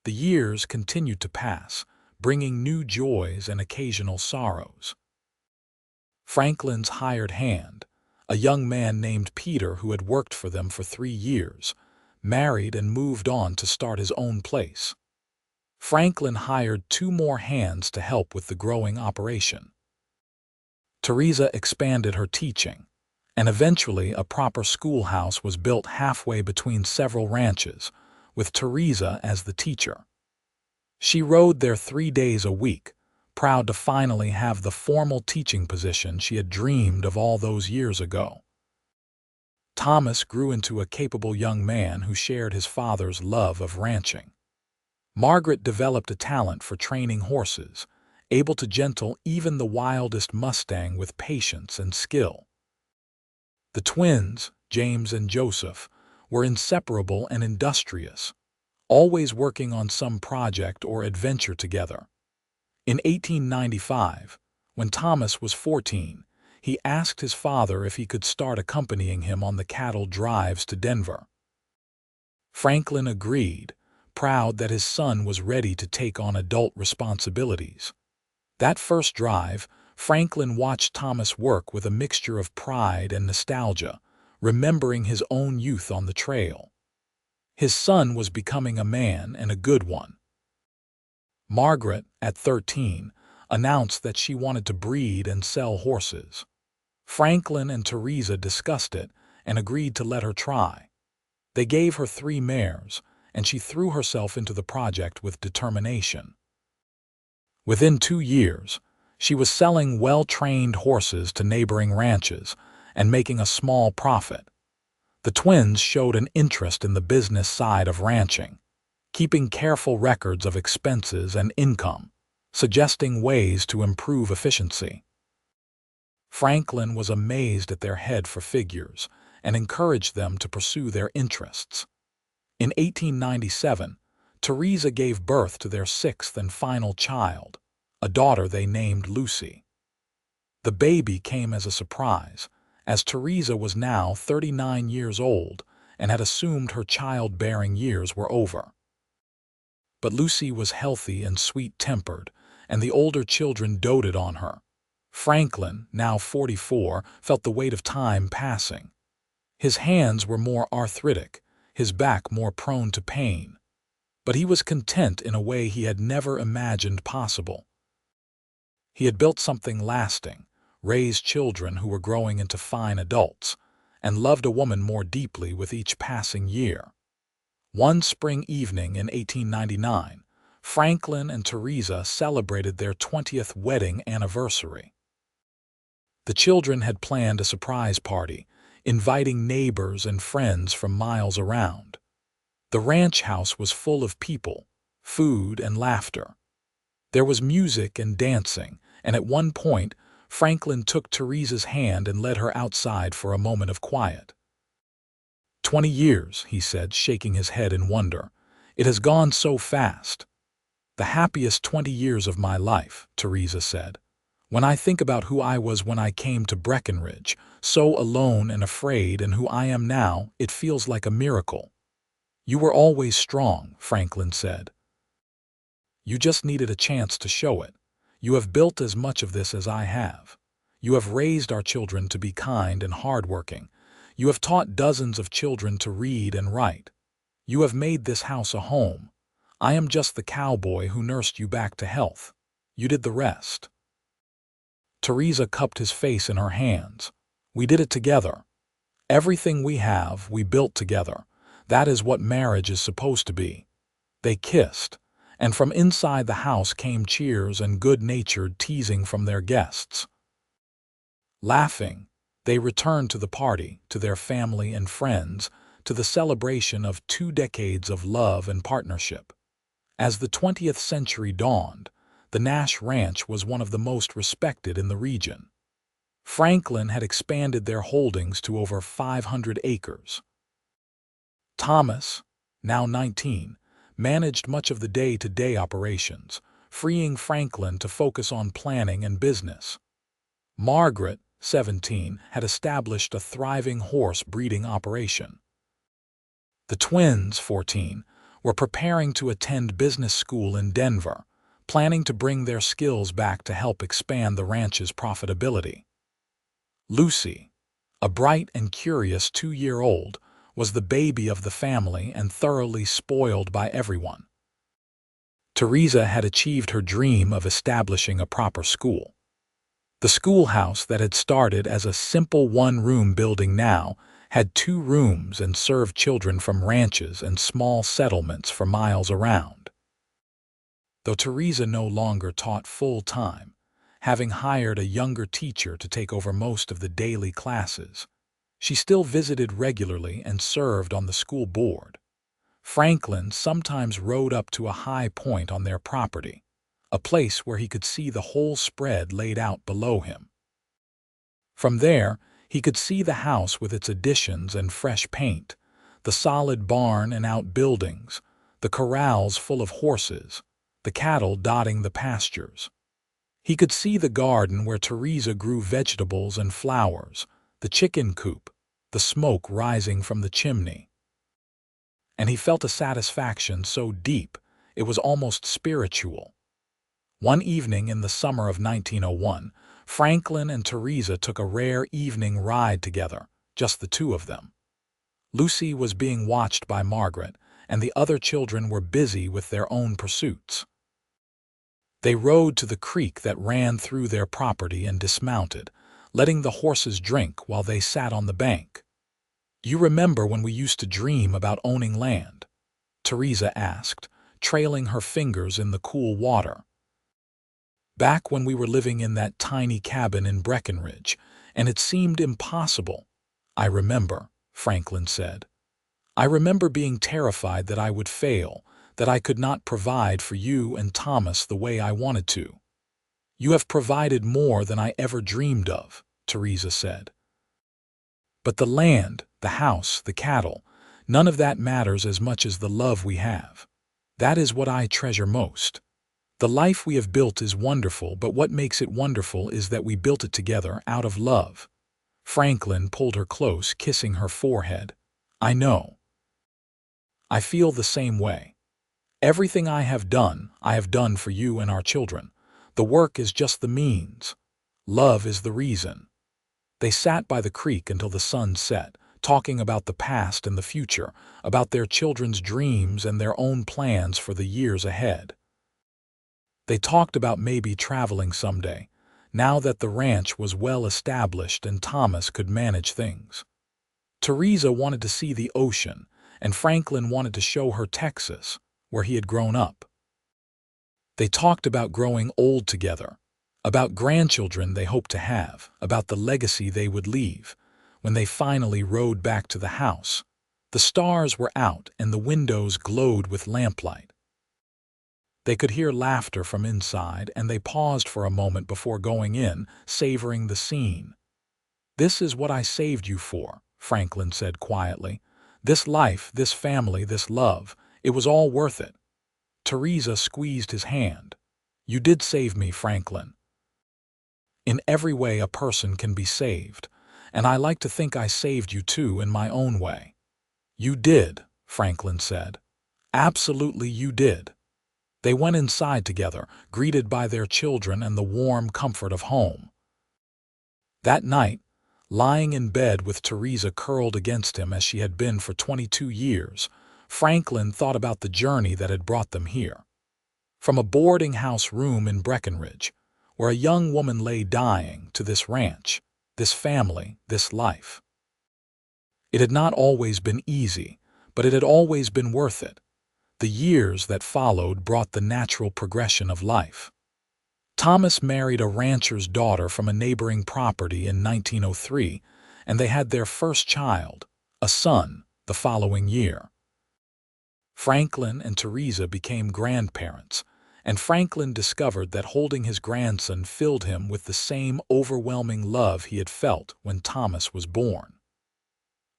The years continued to pass, bringing new joys and occasional sorrows. Franklin's hired hand, a young man named Peter who had worked for them for 3 years, married and moved on to start his own place. Franklin hired 2 more hands to help with the growing operation. Theresa expanded her teaching, and eventually a proper schoolhouse was built halfway between several ranches, with Theresa as the teacher. She rode there 3 days a week, proud to finally have the formal teaching position she had dreamed of all those years ago. Thomas grew into a capable young man who shared his father's love of ranching. Margaret developed a talent for training horses, able to gentle even the wildest Mustang with patience and skill. The twins, James and Joseph, were inseparable and industrious, always working on some project or adventure together. In 1895, when Thomas was 14, he asked his father if he could start accompanying him on the cattle drives to Denver. Franklin agreed, proud that his son was ready to take on adult responsibilities. That first drive, Franklin watched Thomas work with a mixture of pride and nostalgia, remembering his own youth on the trail. His son was becoming a man and a good one. Margaret, at 13, announced that she wanted to breed and sell horses. Franklin and Theresa discussed it and agreed to let her try. They gave her 3 mares, and she threw herself into the project with determination. Within 2 years, she was selling well-trained horses to neighboring ranches and making a small profit. The twins showed an interest in the business side of ranching, keeping careful records of expenses and income, suggesting ways to improve efficiency. Franklin was amazed at their head for figures and encouraged them to pursue their interests. In 1897, Theresa gave birth to their 6th and final child, a daughter they named Lucy. The baby came as a surprise, as Theresa was now 39 years old and had assumed her childbearing years were over. But Lucy was healthy and sweet-tempered, and the older children doted on her. Franklin, now 44, felt the weight of time passing. His hands were more arthritic, his back more prone to pain. But he was content in a way he had never imagined possible. He had built something lasting, raised children who were growing into fine adults, and loved a woman more deeply with each passing year. One spring evening in 1899, Franklin and Theresa celebrated their 20th wedding anniversary. The children had planned a surprise party, inviting neighbors and friends from miles around. The ranch house was full of people, food, and laughter. There was music and dancing, and at one point, Franklin took Theresa's hand and led her outside for a moment of quiet. 20 years, he said, shaking his head in wonder. It has gone so fast. The happiest 20 years of my life, Theresa said. When I think about who I was when I came to Breckenridge, so alone and afraid, and who I am now, it feels like a miracle. You were always strong, Franklin said. You just needed a chance to show it. You have built as much of this as I have. You have raised our children to be kind and hardworking. You have taught dozens of children to read and write. You have made this house a home. I am just the cowboy who nursed you back to health. You did the rest. Theresa cupped his face in her hands. We did it together. Everything we have, we built together. That is what marriage is supposed to be. They kissed, and from inside the house came cheers and good-natured teasing from their guests. Laughing, they returned to the party, to their family and friends, to the celebration of 2 decades of love and partnership. As the 20th century dawned, the Nash Ranch was one of the most respected in the region. Franklin had expanded their holdings to over 500 acres. Thomas, now 19, managed much of the day-to-day operations, freeing Franklin to focus on planning and business. Margaret, 17, had established a thriving horse breeding operation. The twins, 14, were preparing to attend business school in Denver, planning to bring their skills back to help expand the ranch's profitability. Lucy, a bright and curious 2-year-old, was the baby of the family and thoroughly spoiled by everyone. Theresa had achieved her dream of establishing a proper school. The schoolhouse that had started as a simple 1-room building now had 2 rooms and served children from ranches and small settlements for miles around. Though Theresa no longer taught full-time, having hired a younger teacher to take over most of the daily classes, she still visited regularly and served on the school board. Franklin sometimes rode up to a high point on their property, a place where he could see the whole spread laid out below him. From there, he could see the house with its additions and fresh paint, the solid barn and outbuildings, the corrals full of horses, the cattle dotting the pastures. He could see the garden where Theresa grew vegetables and flowers, the chicken coop, the smoke rising from the chimney. And he felt a satisfaction so deep it was almost spiritual. One evening in the summer of 1901, Franklin and Theresa took a rare evening ride together, just the 2 of them. Lucy was being watched by Margaret, and the other children were busy with their own pursuits. They rode to the creek that ran through their property and dismounted, letting the horses drink while they sat on the bank. You remember when we used to dream about owning land? Theresa asked, trailing her fingers in the cool water. Back when we were living in that tiny cabin in Breckenridge, and it seemed impossible. I remember, Franklin said. I remember being terrified that I would fail, that I could not provide for you and Thomas the way I wanted to. You have provided more than I ever dreamed of, Theresa said. But the land, the house, the cattle, none of that matters as much as the love we have. That is what I treasure most. The life we have built is wonderful, but what makes it wonderful is that we built it together out of love. Franklin pulled her close, kissing her forehead. I know. I feel the same way. Everything I have done for you and our children. The work is just the means. Love is the reason. They sat by the creek until the sun set, talking about the past and the future, about their children's dreams and their own plans for the years ahead. They talked about maybe traveling someday, now that the ranch was well established and Thomas could manage things. Theresa wanted to see the ocean, and Franklin wanted to show her Texas, where he had grown up. They talked about growing old together, about grandchildren they hoped to have, about the legacy they would leave. When they finally rode back to the house, the stars were out and the windows glowed with lamplight. They could hear laughter from inside, and they paused for a moment before going in, savoring the scene. "This is what I saved you for," Franklin said quietly. "This life, this family, this love, it was all worth it." Theresa squeezed his hand. "You did save me, Franklin. In every way a person can be saved, and I like to think I saved you too in my own way." "You did," Franklin said. "Absolutely you did." They went inside together, greeted by their children and the warm comfort of home. That night, lying in bed with Theresa curled against him as she had been for 22 years, Franklin thought about the journey that had brought them here. From a boarding house room in Breckenridge, where a young woman lay dying, to this ranch, this family, this life. It had not always been easy, but it had always been worth it. The years that followed brought the natural progression of life. Thomas married a rancher's daughter from a neighboring property in 1903, and they had their first child, a son, the following year. Franklin and Theresa became grandparents, and Franklin discovered that holding his grandson filled him with the same overwhelming love he had felt when Thomas was born.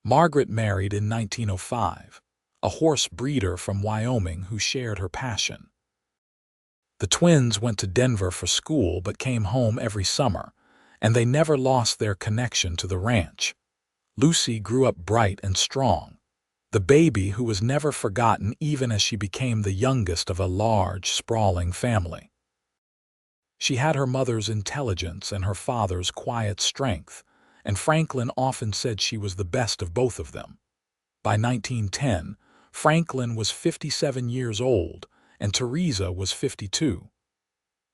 Margaret married in 1905. A horse breeder from Wyoming who shared her passion. The twins went to Denver for school but came home every summer, and they never lost their connection to the ranch. Lucy grew up bright and strong, the baby who was never forgotten even as she became the youngest of a large, sprawling family. She had her mother's intelligence and her father's quiet strength, and Franklin often said she was the best of both of them. By 1910, Franklin was 57 years old, and Theresa was 52.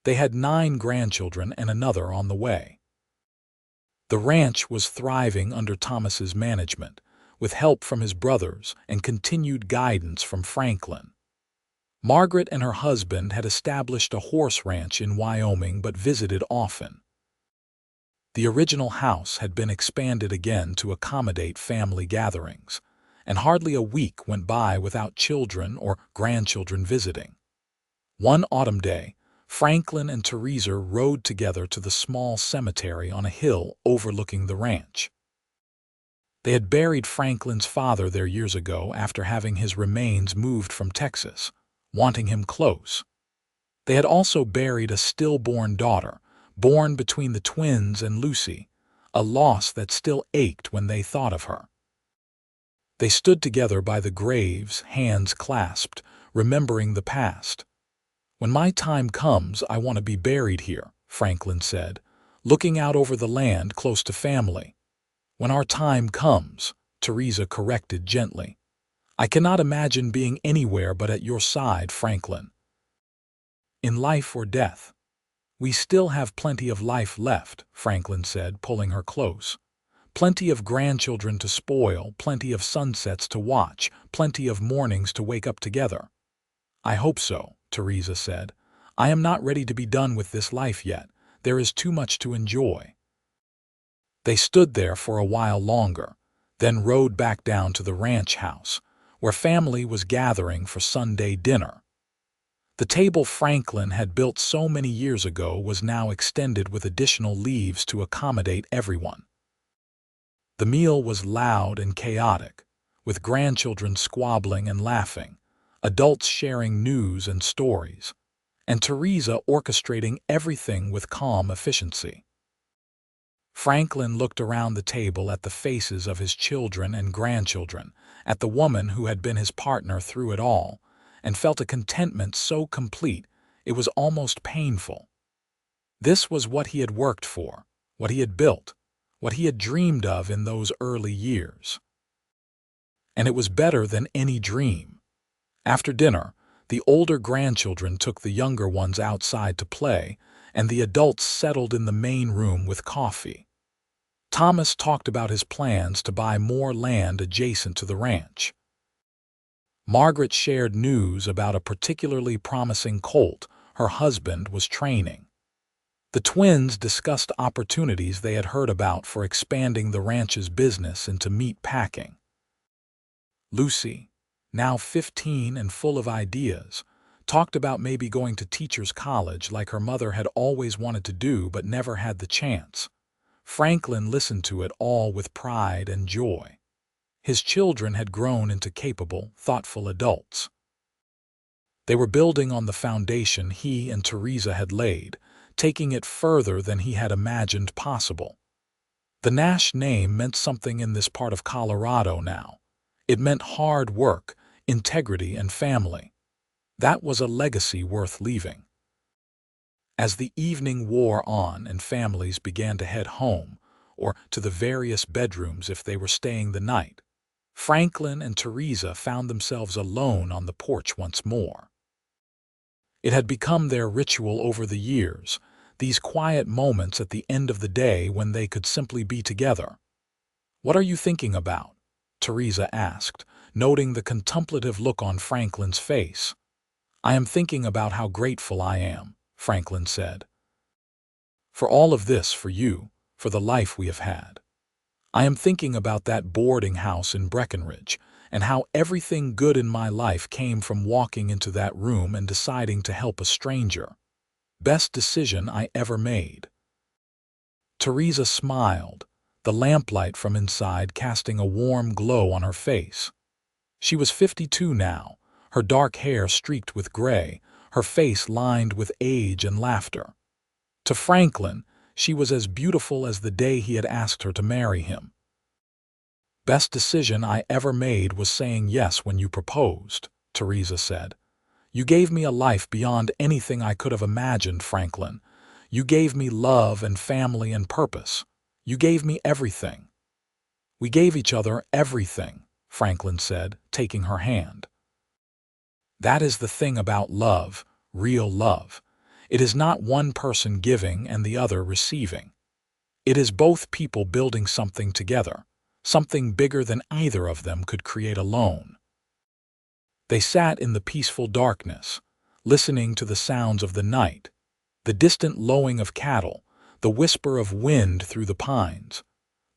They had 9 grandchildren and another on the way. The ranch was thriving under Thomas's management, with help from his brothers and continued guidance from Franklin. Margaret and her husband had established a horse ranch in Wyoming but visited often. The original house had been expanded again to accommodate family gatherings, and hardly a week went by without children or grandchildren visiting. One autumn day, Franklin and Theresa rode together to the small cemetery on a hill overlooking the ranch. They had buried Franklin's father there years ago after having his remains moved from Texas, wanting him close. They had also buried a stillborn daughter, born between the twins and Lucy, a loss that still ached when they thought of her. They stood together by the graves, hands clasped, remembering the past. "When my time comes, I want to be buried here," Franklin said, looking out over the land close to family. "When our time comes," Theresa corrected gently. "I cannot imagine being anywhere but at your side, Franklin. In life or death." "We still have plenty of life left," Franklin said, pulling her close. "Plenty of grandchildren to spoil, plenty of sunsets to watch, plenty of mornings to wake up together." "I hope so," Theresa said. "I am not ready to be done with this life yet. There is too much to enjoy." They stood there for a while longer, then rode back down to the ranch house, where family was gathering for Sunday dinner. The table Franklin had built so many years ago was now extended with additional leaves to accommodate everyone. The meal was loud and chaotic, with grandchildren squabbling and laughing, adults sharing news and stories, and Theresa orchestrating everything with calm efficiency. Franklin looked around the table at the faces of his children and grandchildren, at the woman who had been his partner through it all, and felt a contentment so complete it was almost painful. This was what he had worked for, what he had built, what he had dreamed of in those early years. And it was better than any dream. After dinner, the older grandchildren took the younger ones outside to play, and the adults settled in the main room with coffee. Thomas talked about his plans to buy more land adjacent to the ranch. Margaret shared news about a particularly promising colt her husband was training. The twins discussed opportunities they had heard about for expanding the ranch's business into meat packing. Lucy, now 15 and full of ideas, talked about maybe going to teacher's college like her mother had always wanted to do but never had the chance. Franklin listened to it all with pride and joy. His children had grown into capable, thoughtful adults. They were building on the foundation he and Theresa had laid, taking it further than he had imagined possible. The Nash name meant something in this part of Colorado now. It meant hard work, integrity, and family. That was a legacy worth leaving. As the evening wore on and families began to head home, or to the various bedrooms if they were staying the night, Franklin and Theresa found themselves alone on the porch once more. It had become their ritual over the years, these quiet moments at the end of the day when they could simply be together. "What are you thinking about?" Theresa asked, noting the contemplative look on Franklin's face. "I am thinking about how grateful I am," Franklin said. "For all of this, for you, for the life we have had. I am thinking about that boarding house in Breckenridge, and how everything good in my life came from walking into that room and deciding to help a stranger. Best decision I ever made." Theresa smiled, the lamplight from inside casting a warm glow on her face. She was 52 now, her dark hair streaked with gray, her face lined with age and laughter. To Franklin, she was as beautiful as the day he had asked her to marry him. "Best decision I ever made was saying yes when you proposed," Theresa said. "You gave me a life beyond anything I could have imagined, Franklin. You gave me love and family and purpose. You gave me everything." "We gave each other everything," Franklin said, taking her hand. "That is the thing about love, real love. It is not one person giving and the other receiving. It is both people building something together, something bigger than either of them could create alone." They sat in the peaceful darkness, listening to the sounds of the night, the distant lowing of cattle, the whisper of wind through the pines,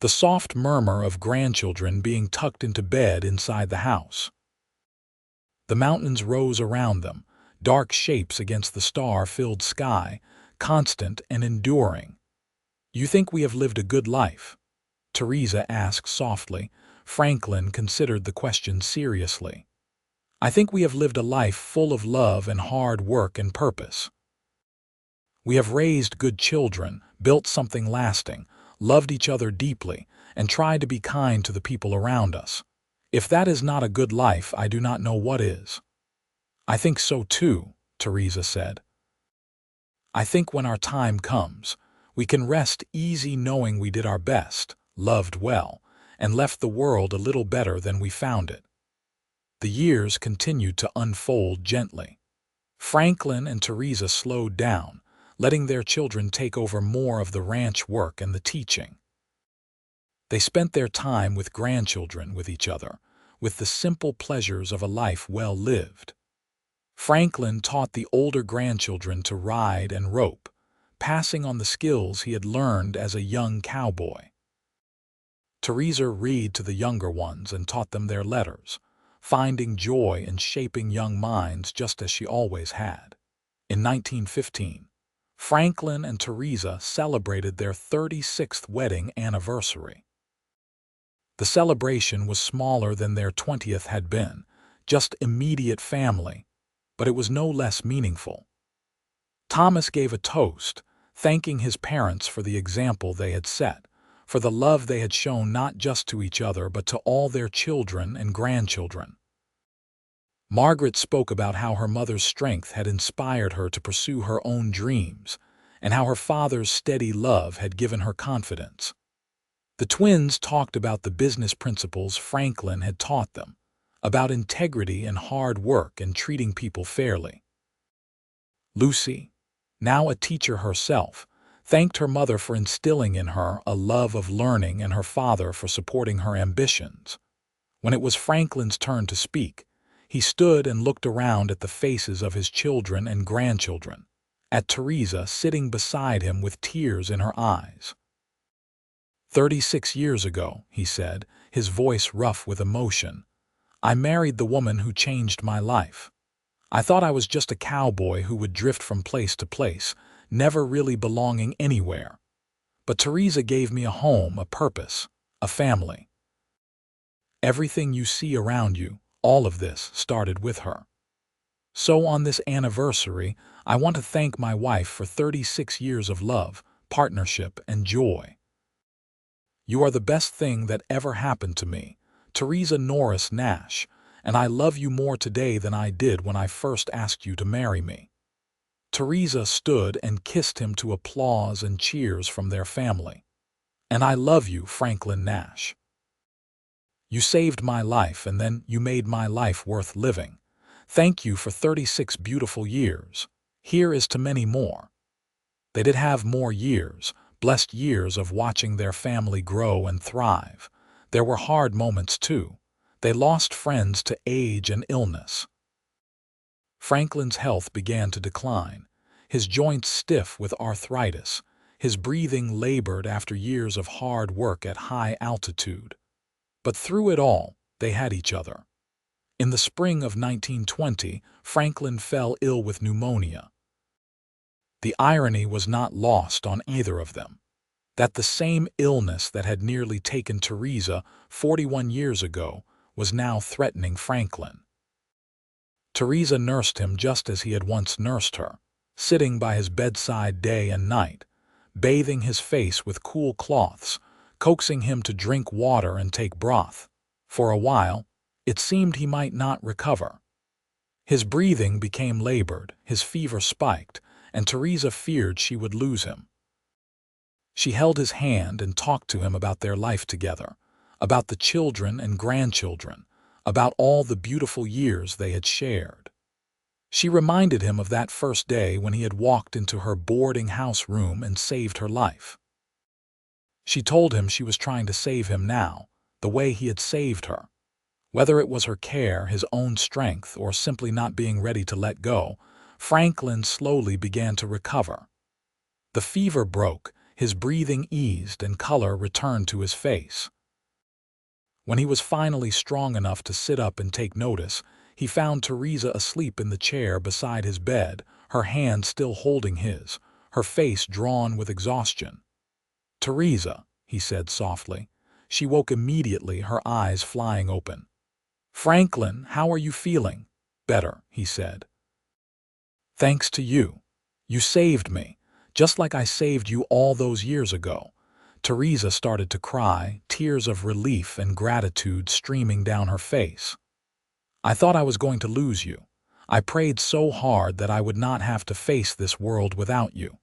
the soft murmur of grandchildren being tucked into bed inside the house. The mountains rose around them, dark shapes against the star-filled sky, constant and enduring. "You think we have lived a good life?" Theresa asked softly. Franklin considered the question seriously. "I think we have lived a life full of love and hard work and purpose. We have raised good children, built something lasting, loved each other deeply, and tried to be kind to the people around us. If that is not a good life, I do not know what is." "I think so too," Theresa said. "I think when our time comes, we can rest easy knowing we did our best, loved well, and left the world a little better than we found it." The years continued to unfold gently. Franklin and Theresa slowed down, letting their children take over more of the ranch work and the teaching. They spent their time with grandchildren, with each other, with the simple pleasures of a life well lived. Franklin taught the older grandchildren to ride and rope, passing on the skills he had learned as a young cowboy. Theresa read to the younger ones and taught them their letters, finding joy in shaping young minds just as she always had. In 1915, Franklin and Theresa celebrated their 36th wedding anniversary. The celebration was smaller than their 20th had been, just immediate family, but it was no less meaningful. Thomas gave a toast, thanking his parents for the example they had set, for the love they had shown not just to each other but to all their children and grandchildren. Margaret spoke about how her mother's strength had inspired her to pursue her own dreams, and how her father's steady love had given her confidence. The twins talked about the business principles Franklin had taught them, about integrity and hard work and treating people fairly. Lucy, now a teacher herself, thanked her mother for instilling in her a love of learning and her father for supporting her ambitions. When it was Franklin's turn to speak, he stood and looked around at the faces of his children and grandchildren, at Theresa sitting beside him with tears in her eyes. 36 years ago, he said, his voice rough with emotion, I married the woman who changed my life. I thought I was just a cowboy who would drift from place to place, never really belonging anywhere. But Theresa gave me a home, a purpose, a family. Everything you see around you, all of this started with her. So on this anniversary, I want to thank my wife for 36 years of love, partnership, and joy. You are the best thing that ever happened to me, Theresa Norris Nash, and I love you more today than I did when I first asked you to marry me. Theresa stood and kissed him to applause and cheers from their family. And I love you, Franklin Nash. You saved my life and then you made my life worth living. Thank you for 36 beautiful years. Here is to many more. They did have more years, blessed years of watching their family grow and thrive. There were hard moments too. They lost friends to age and illness. Franklin's health began to decline, his joints stiff with arthritis, his breathing labored after years of hard work at high altitude. But through it all, they had each other. In the spring of 1920, Franklin fell ill with pneumonia. The irony was not lost on either of them, that the same illness that had nearly taken Theresa 41 years ago was now threatening Franklin. Theresa nursed him just as he had once nursed her, sitting by his bedside day and night, bathing his face with cool cloths, coaxing him to drink water and take broth. For a while, it seemed he might not recover. His breathing became labored, his fever spiked, and Theresa feared she would lose him. She held his hand and talked to him about their life together, about the children and grandchildren, about all the beautiful years they had shared. She reminded him of that first day when he had walked into her boarding house room and saved her life. She told him she was trying to save him now, the way he had saved her. Whether it was her care, his own strength, or simply not being ready to let go, Franklin slowly began to recover. The fever broke, his breathing eased, and color returned to his face. When he was finally strong enough to sit up and take notice, he found Theresa asleep in the chair beside his bed, her hand still holding his, her face drawn with exhaustion. "Theresa," he said softly. She woke immediately, her eyes flying open. "Franklin, how are you feeling?" "Better," he said. "Thanks to you. You saved me, just like I saved you all those years ago." Theresa started to cry, tears of relief and gratitude streaming down her face. "I thought I was going to lose you. I prayed so hard that I would not have to face this world without you."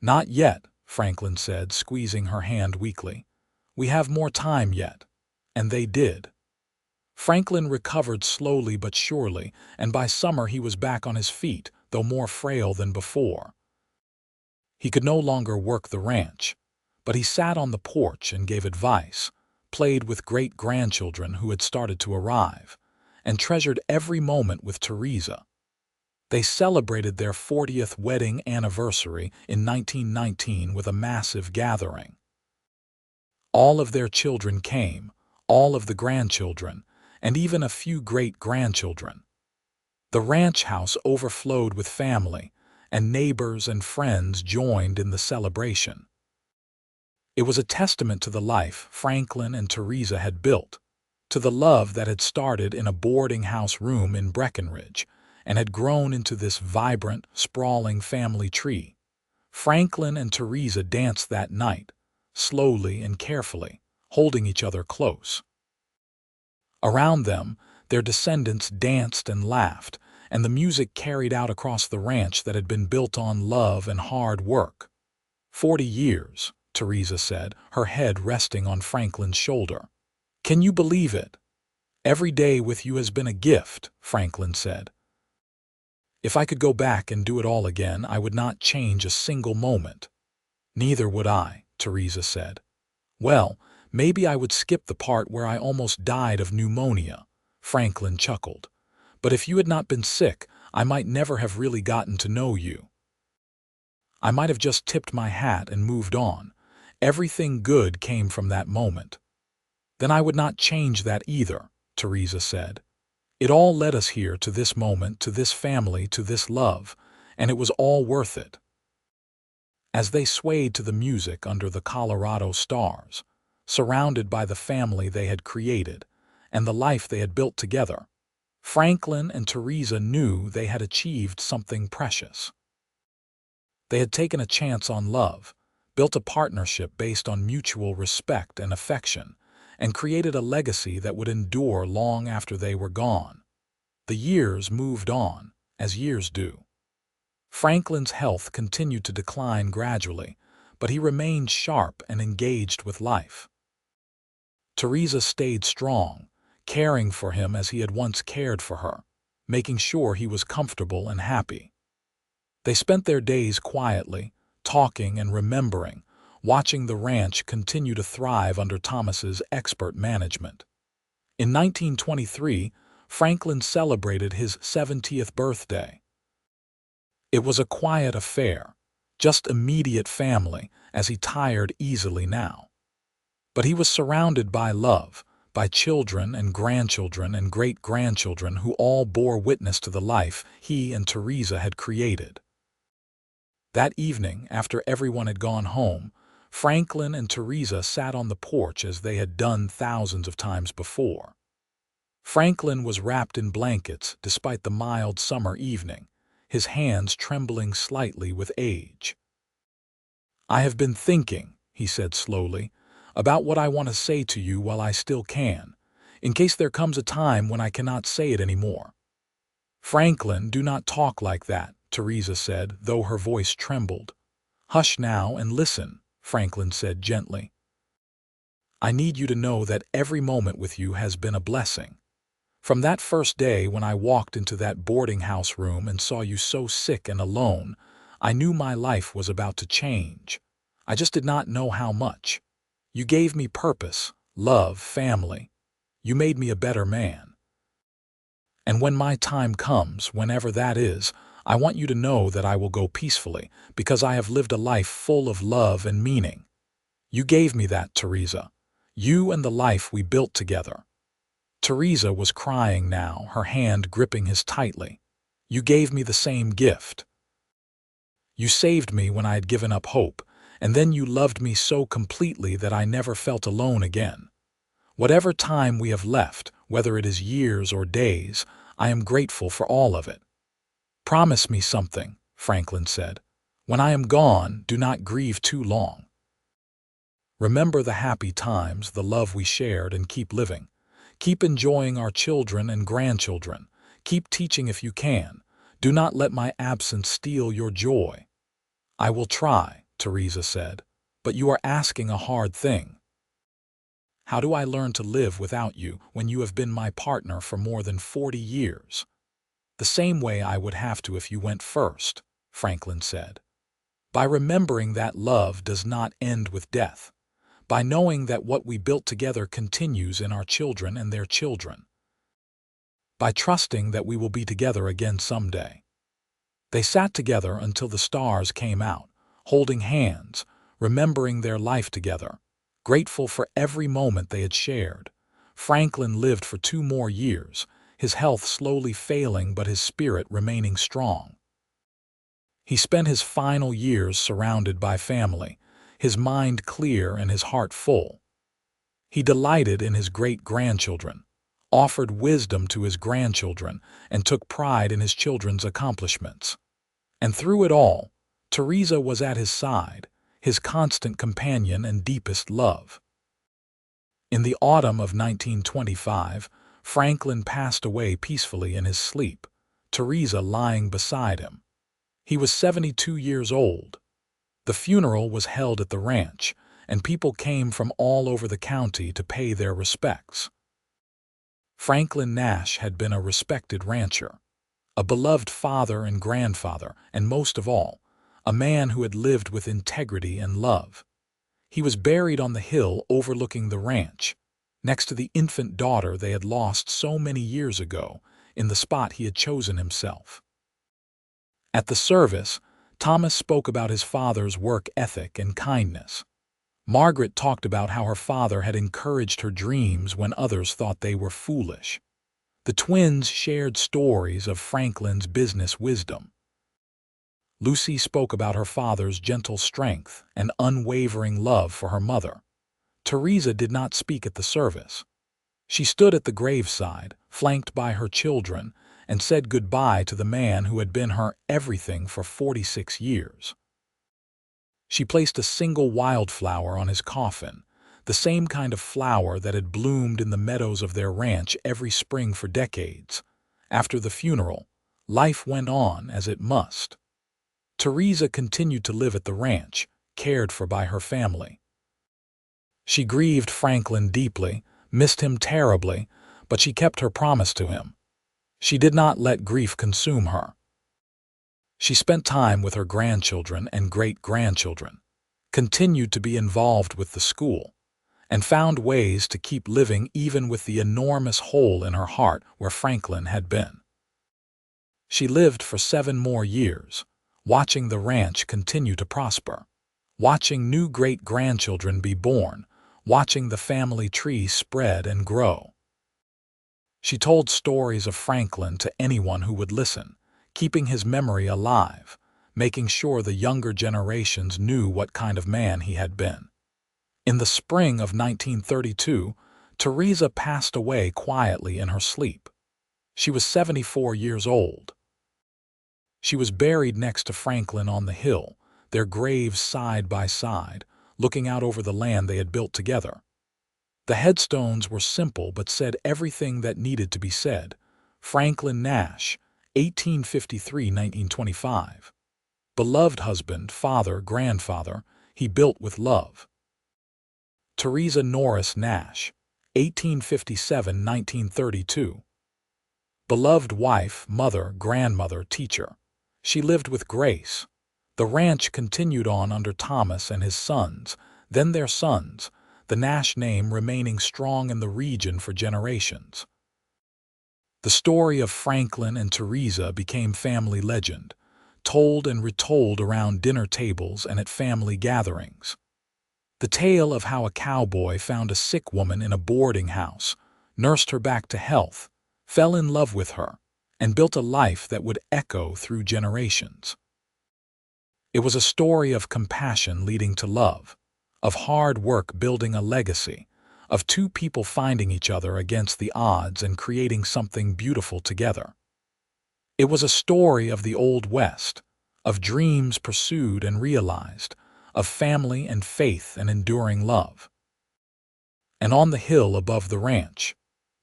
"Not yet," Franklin said, squeezing her hand weakly. "We have more time yet." And they did. Franklin recovered slowly but surely, and by summer he was back on his feet, though more frail than before. He could no longer work the ranch, but he sat on the porch and gave advice, played with great-grandchildren who had started to arrive, and treasured every moment with Theresa. They celebrated their 40th wedding anniversary in 1919 with a massive gathering. All of their children came, all of the grandchildren, and even a few great-grandchildren. The ranch house overflowed with family, and neighbors and friends joined in the celebration. It was a testament to the life Franklin and Theresa had built, to the love that had started in a boarding house room in Breckenridge and had grown into this vibrant, sprawling family tree. Franklin and Theresa danced that night, slowly and carefully, holding each other close. Around them, their descendants danced and laughed, and the music carried out across the ranch that had been built on love and hard work. 40 years, Theresa said, her head resting on Franklin's shoulder. "Can you believe it? Every day with you has been a gift," Franklin said. If I could go back and do it all again, I would not change a single moment. Neither would I, Theresa said. Well, maybe I would skip the part where I almost died of pneumonia, Franklin chuckled. But if you had not been sick, I might never have really gotten to know you. I might have just tipped my hat and moved on. Everything good came from that moment. Then I would not change that either, Theresa said. It all led us here to this moment, to this family, to this love, and it was all worth it. As they swayed to the music under the Colorado stars, surrounded by the family they had created and the life they had built together, Franklin and Theresa knew they had achieved something precious. They had taken a chance on love, built a partnership based on mutual respect and affection, and created a legacy that would endure long after they were gone. The years moved on, as years do. Franklin's health continued to decline gradually, but he remained sharp and engaged with life. Theresa stayed strong, caring for him as he had once cared for her, making sure he was comfortable and happy. They spent their days quietly, talking and remembering, watching the ranch continue to thrive under Thomas's expert management. In 1923, Franklin celebrated his 70th birthday. It was a quiet affair, just immediate family, as he tired easily now. But he was surrounded by love, by children and grandchildren and great-grandchildren who all bore witness to the life he and Theresa had created. That evening, after everyone had gone home, Franklin and Theresa sat on the porch as they had done thousands of times before. Franklin was wrapped in blankets despite the mild summer evening, his hands trembling slightly with age. "I have been thinking," he said slowly, "about what I want to say to you while I still can, in case there comes a time when I cannot say it anymore." "Franklin, do not talk like that," Theresa said, though her voice trembled. "Hush now and listen," Franklin said gently. "I need you to know that every moment with you has been a blessing. From that first day when I walked into that boarding house room and saw you so sick and alone, I knew my life was about to change. I just did not know how much. You gave me purpose, love, family. You made me a better man. And when my time comes, whenever that is, I want you to know that I will go peacefully, because I have lived a life full of love and meaning. You gave me that, Theresa. You and the life we built together." Theresa was crying now, her hand gripping his tightly. "You gave me the same gift. You saved me when I had given up hope, and then you loved me so completely that I never felt alone again. Whatever time we have left, whether it is years or days, I am grateful for all of it." "Promise me something," Franklin said. "When I am gone, do not grieve too long. Remember the happy times, the love we shared, and keep living. Keep enjoying our children and grandchildren. Keep teaching if you can. Do not let my absence steal your joy." "I will try," Theresa said, "but you are asking a hard thing. How do I learn to live without you when you have been my partner for more than 40 years? The same way I would have to if you went first," Franklin said. "By remembering that love does not end with death. By knowing that what we built together continues in our children and their children. By trusting that we will be together again someday." They sat together until the stars came out, holding hands, remembering their life together, grateful for every moment they had shared. Franklin lived for 2 more years, his health slowly failing but his spirit remaining strong. He spent his final years surrounded by family, his mind clear and his heart full. He delighted in his great-grandchildren, offered wisdom to his grandchildren, and took pride in his children's accomplishments. And through it all, Theresa was at his side, his constant companion and deepest love. In the autumn of 1925, Franklin passed away peacefully in his sleep, Theresa lying beside him. He was 72 years old. The funeral was held at the ranch, and people came from all over the county to pay their respects. Franklin Nash had been a respected rancher. a beloved father and grandfather, and most of all, a man who had lived with integrity and love. He was buried on the hill overlooking the ranch, next to the infant daughter they had lost so many years ago, in the spot he had chosen himself. At the service, Thomas spoke about his father's work ethic and kindness. Margaret talked about how her father had encouraged her dreams when others thought they were foolish. The twins shared stories of Franklin's business wisdom. Lucy spoke about her father's gentle strength and unwavering love for her mother. Theresa did not speak at the service. She stood at the graveside, flanked by her children, and said goodbye to the man who had been her everything for 46 years. She placed a single wildflower on his coffin, the same kind of flower that had bloomed in the meadows of their ranch every spring for decades. After the funeral, life went on as it must. Theresa continued to live at the ranch, cared for by her family. She grieved Franklin deeply, missed him terribly, but she kept her promise to him. She did not let grief consume her. She spent time with her grandchildren and great-grandchildren, continued to be involved with the school, and found ways to keep living even with the enormous hole in her heart where Franklin had been. She lived for 7 more years, watching the ranch continue to prosper, watching new great-grandchildren be born, watching the family tree spread and grow. She told stories of Franklin to anyone who would listen, keeping his memory alive, making sure the younger generations knew what kind of man he had been. In the spring of 1932, Theresa passed away quietly in her sleep. She was 74 years old. She was buried next to Franklin on the hill, their graves side by side, looking out over the land they had built together. The headstones were simple but said everything that needed to be said. Franklin Nash, 1853–1925. Beloved husband, father, grandfather, he built with love. Theresa Norris Nash, 1857–1932. Beloved wife, mother, grandmother, teacher. She lived with grace. The ranch continued on under Thomas and his sons, then their sons, the Nash name remaining strong in the region for generations. The story of Franklin and Theresa became family legend, told and retold around dinner tables and at family gatherings. The tale of how a cowboy found a sick woman in a boarding house, nursed her back to health, fell in love with her, and built a life that would echo through generations. It was a story of compassion leading to love, of hard work building a legacy, of 2 people finding each other against the odds and creating something beautiful together. It was a story of the Old West, of dreams pursued and realized, of family and faith and enduring love. And on the hill above the ranch,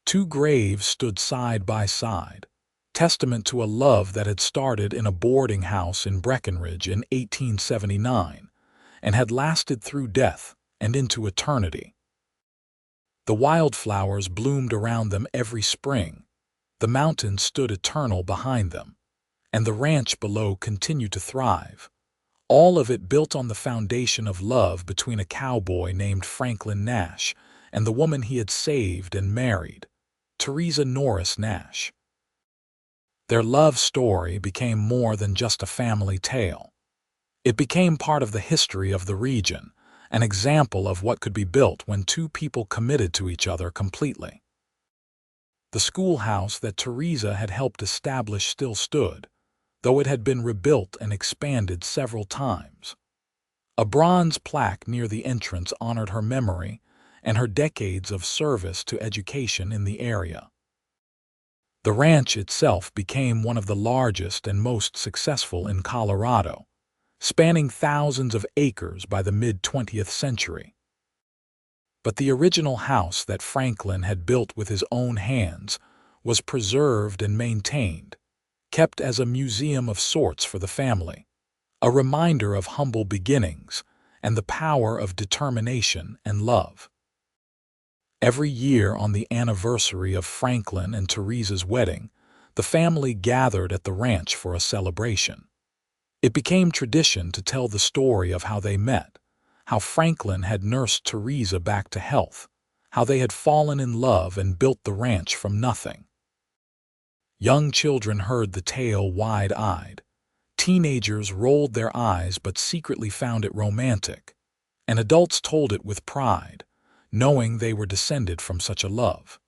2 graves stood side by side, testament to a love that had started in a boarding house in Breckenridge in 1879 and had lasted through death and into eternity. The wildflowers bloomed around them every spring, the mountains stood eternal behind them, and the ranch below continued to thrive, all of it built on the foundation of love between a cowboy named Franklin Nash and the woman he had saved and married, Theresa Norris Nash. Their love story became more than just a family tale. It became part of the history of the region, an example of what could be built when 2 people committed to each other completely. The schoolhouse that Theresa had helped establish still stood, though it had been rebuilt and expanded several times. A bronze plaque near the entrance honored her memory and her decades of service to education in the area. The ranch itself became one of the largest and most successful in Colorado, spanning thousands of acres by the mid-20th century. But the original house that Franklin had built with his own hands was preserved and maintained, kept as a museum of sorts for the family, a reminder of humble beginnings and the power of determination and love. Every year on the anniversary of Franklin and Theresa's wedding, the family gathered at the ranch for a celebration. It became tradition to tell the story of how they met, how Franklin had nursed Theresa back to health, how they had fallen in love and built the ranch from nothing. Young children heard the tale wide-eyed. Teenagers rolled their eyes but secretly found it romantic, and adults told it with pride, knowing they were descended from such a love.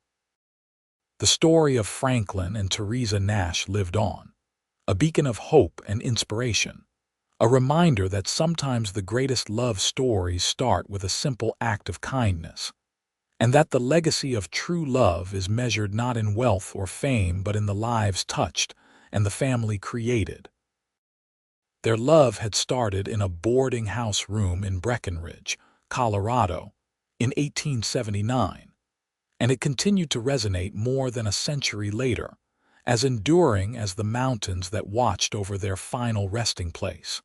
The story of Franklin and Theresa Nash lived on, a beacon of hope and inspiration, a reminder that sometimes the greatest love stories start with a simple act of kindness, and that the legacy of true love is measured not in wealth or fame but in the lives touched and the family created. Their love had started in a boarding house room in Breckenridge, Colorado, in 1879, and it continued to resonate more than a century later, as enduring as the mountains that watched over their final resting place.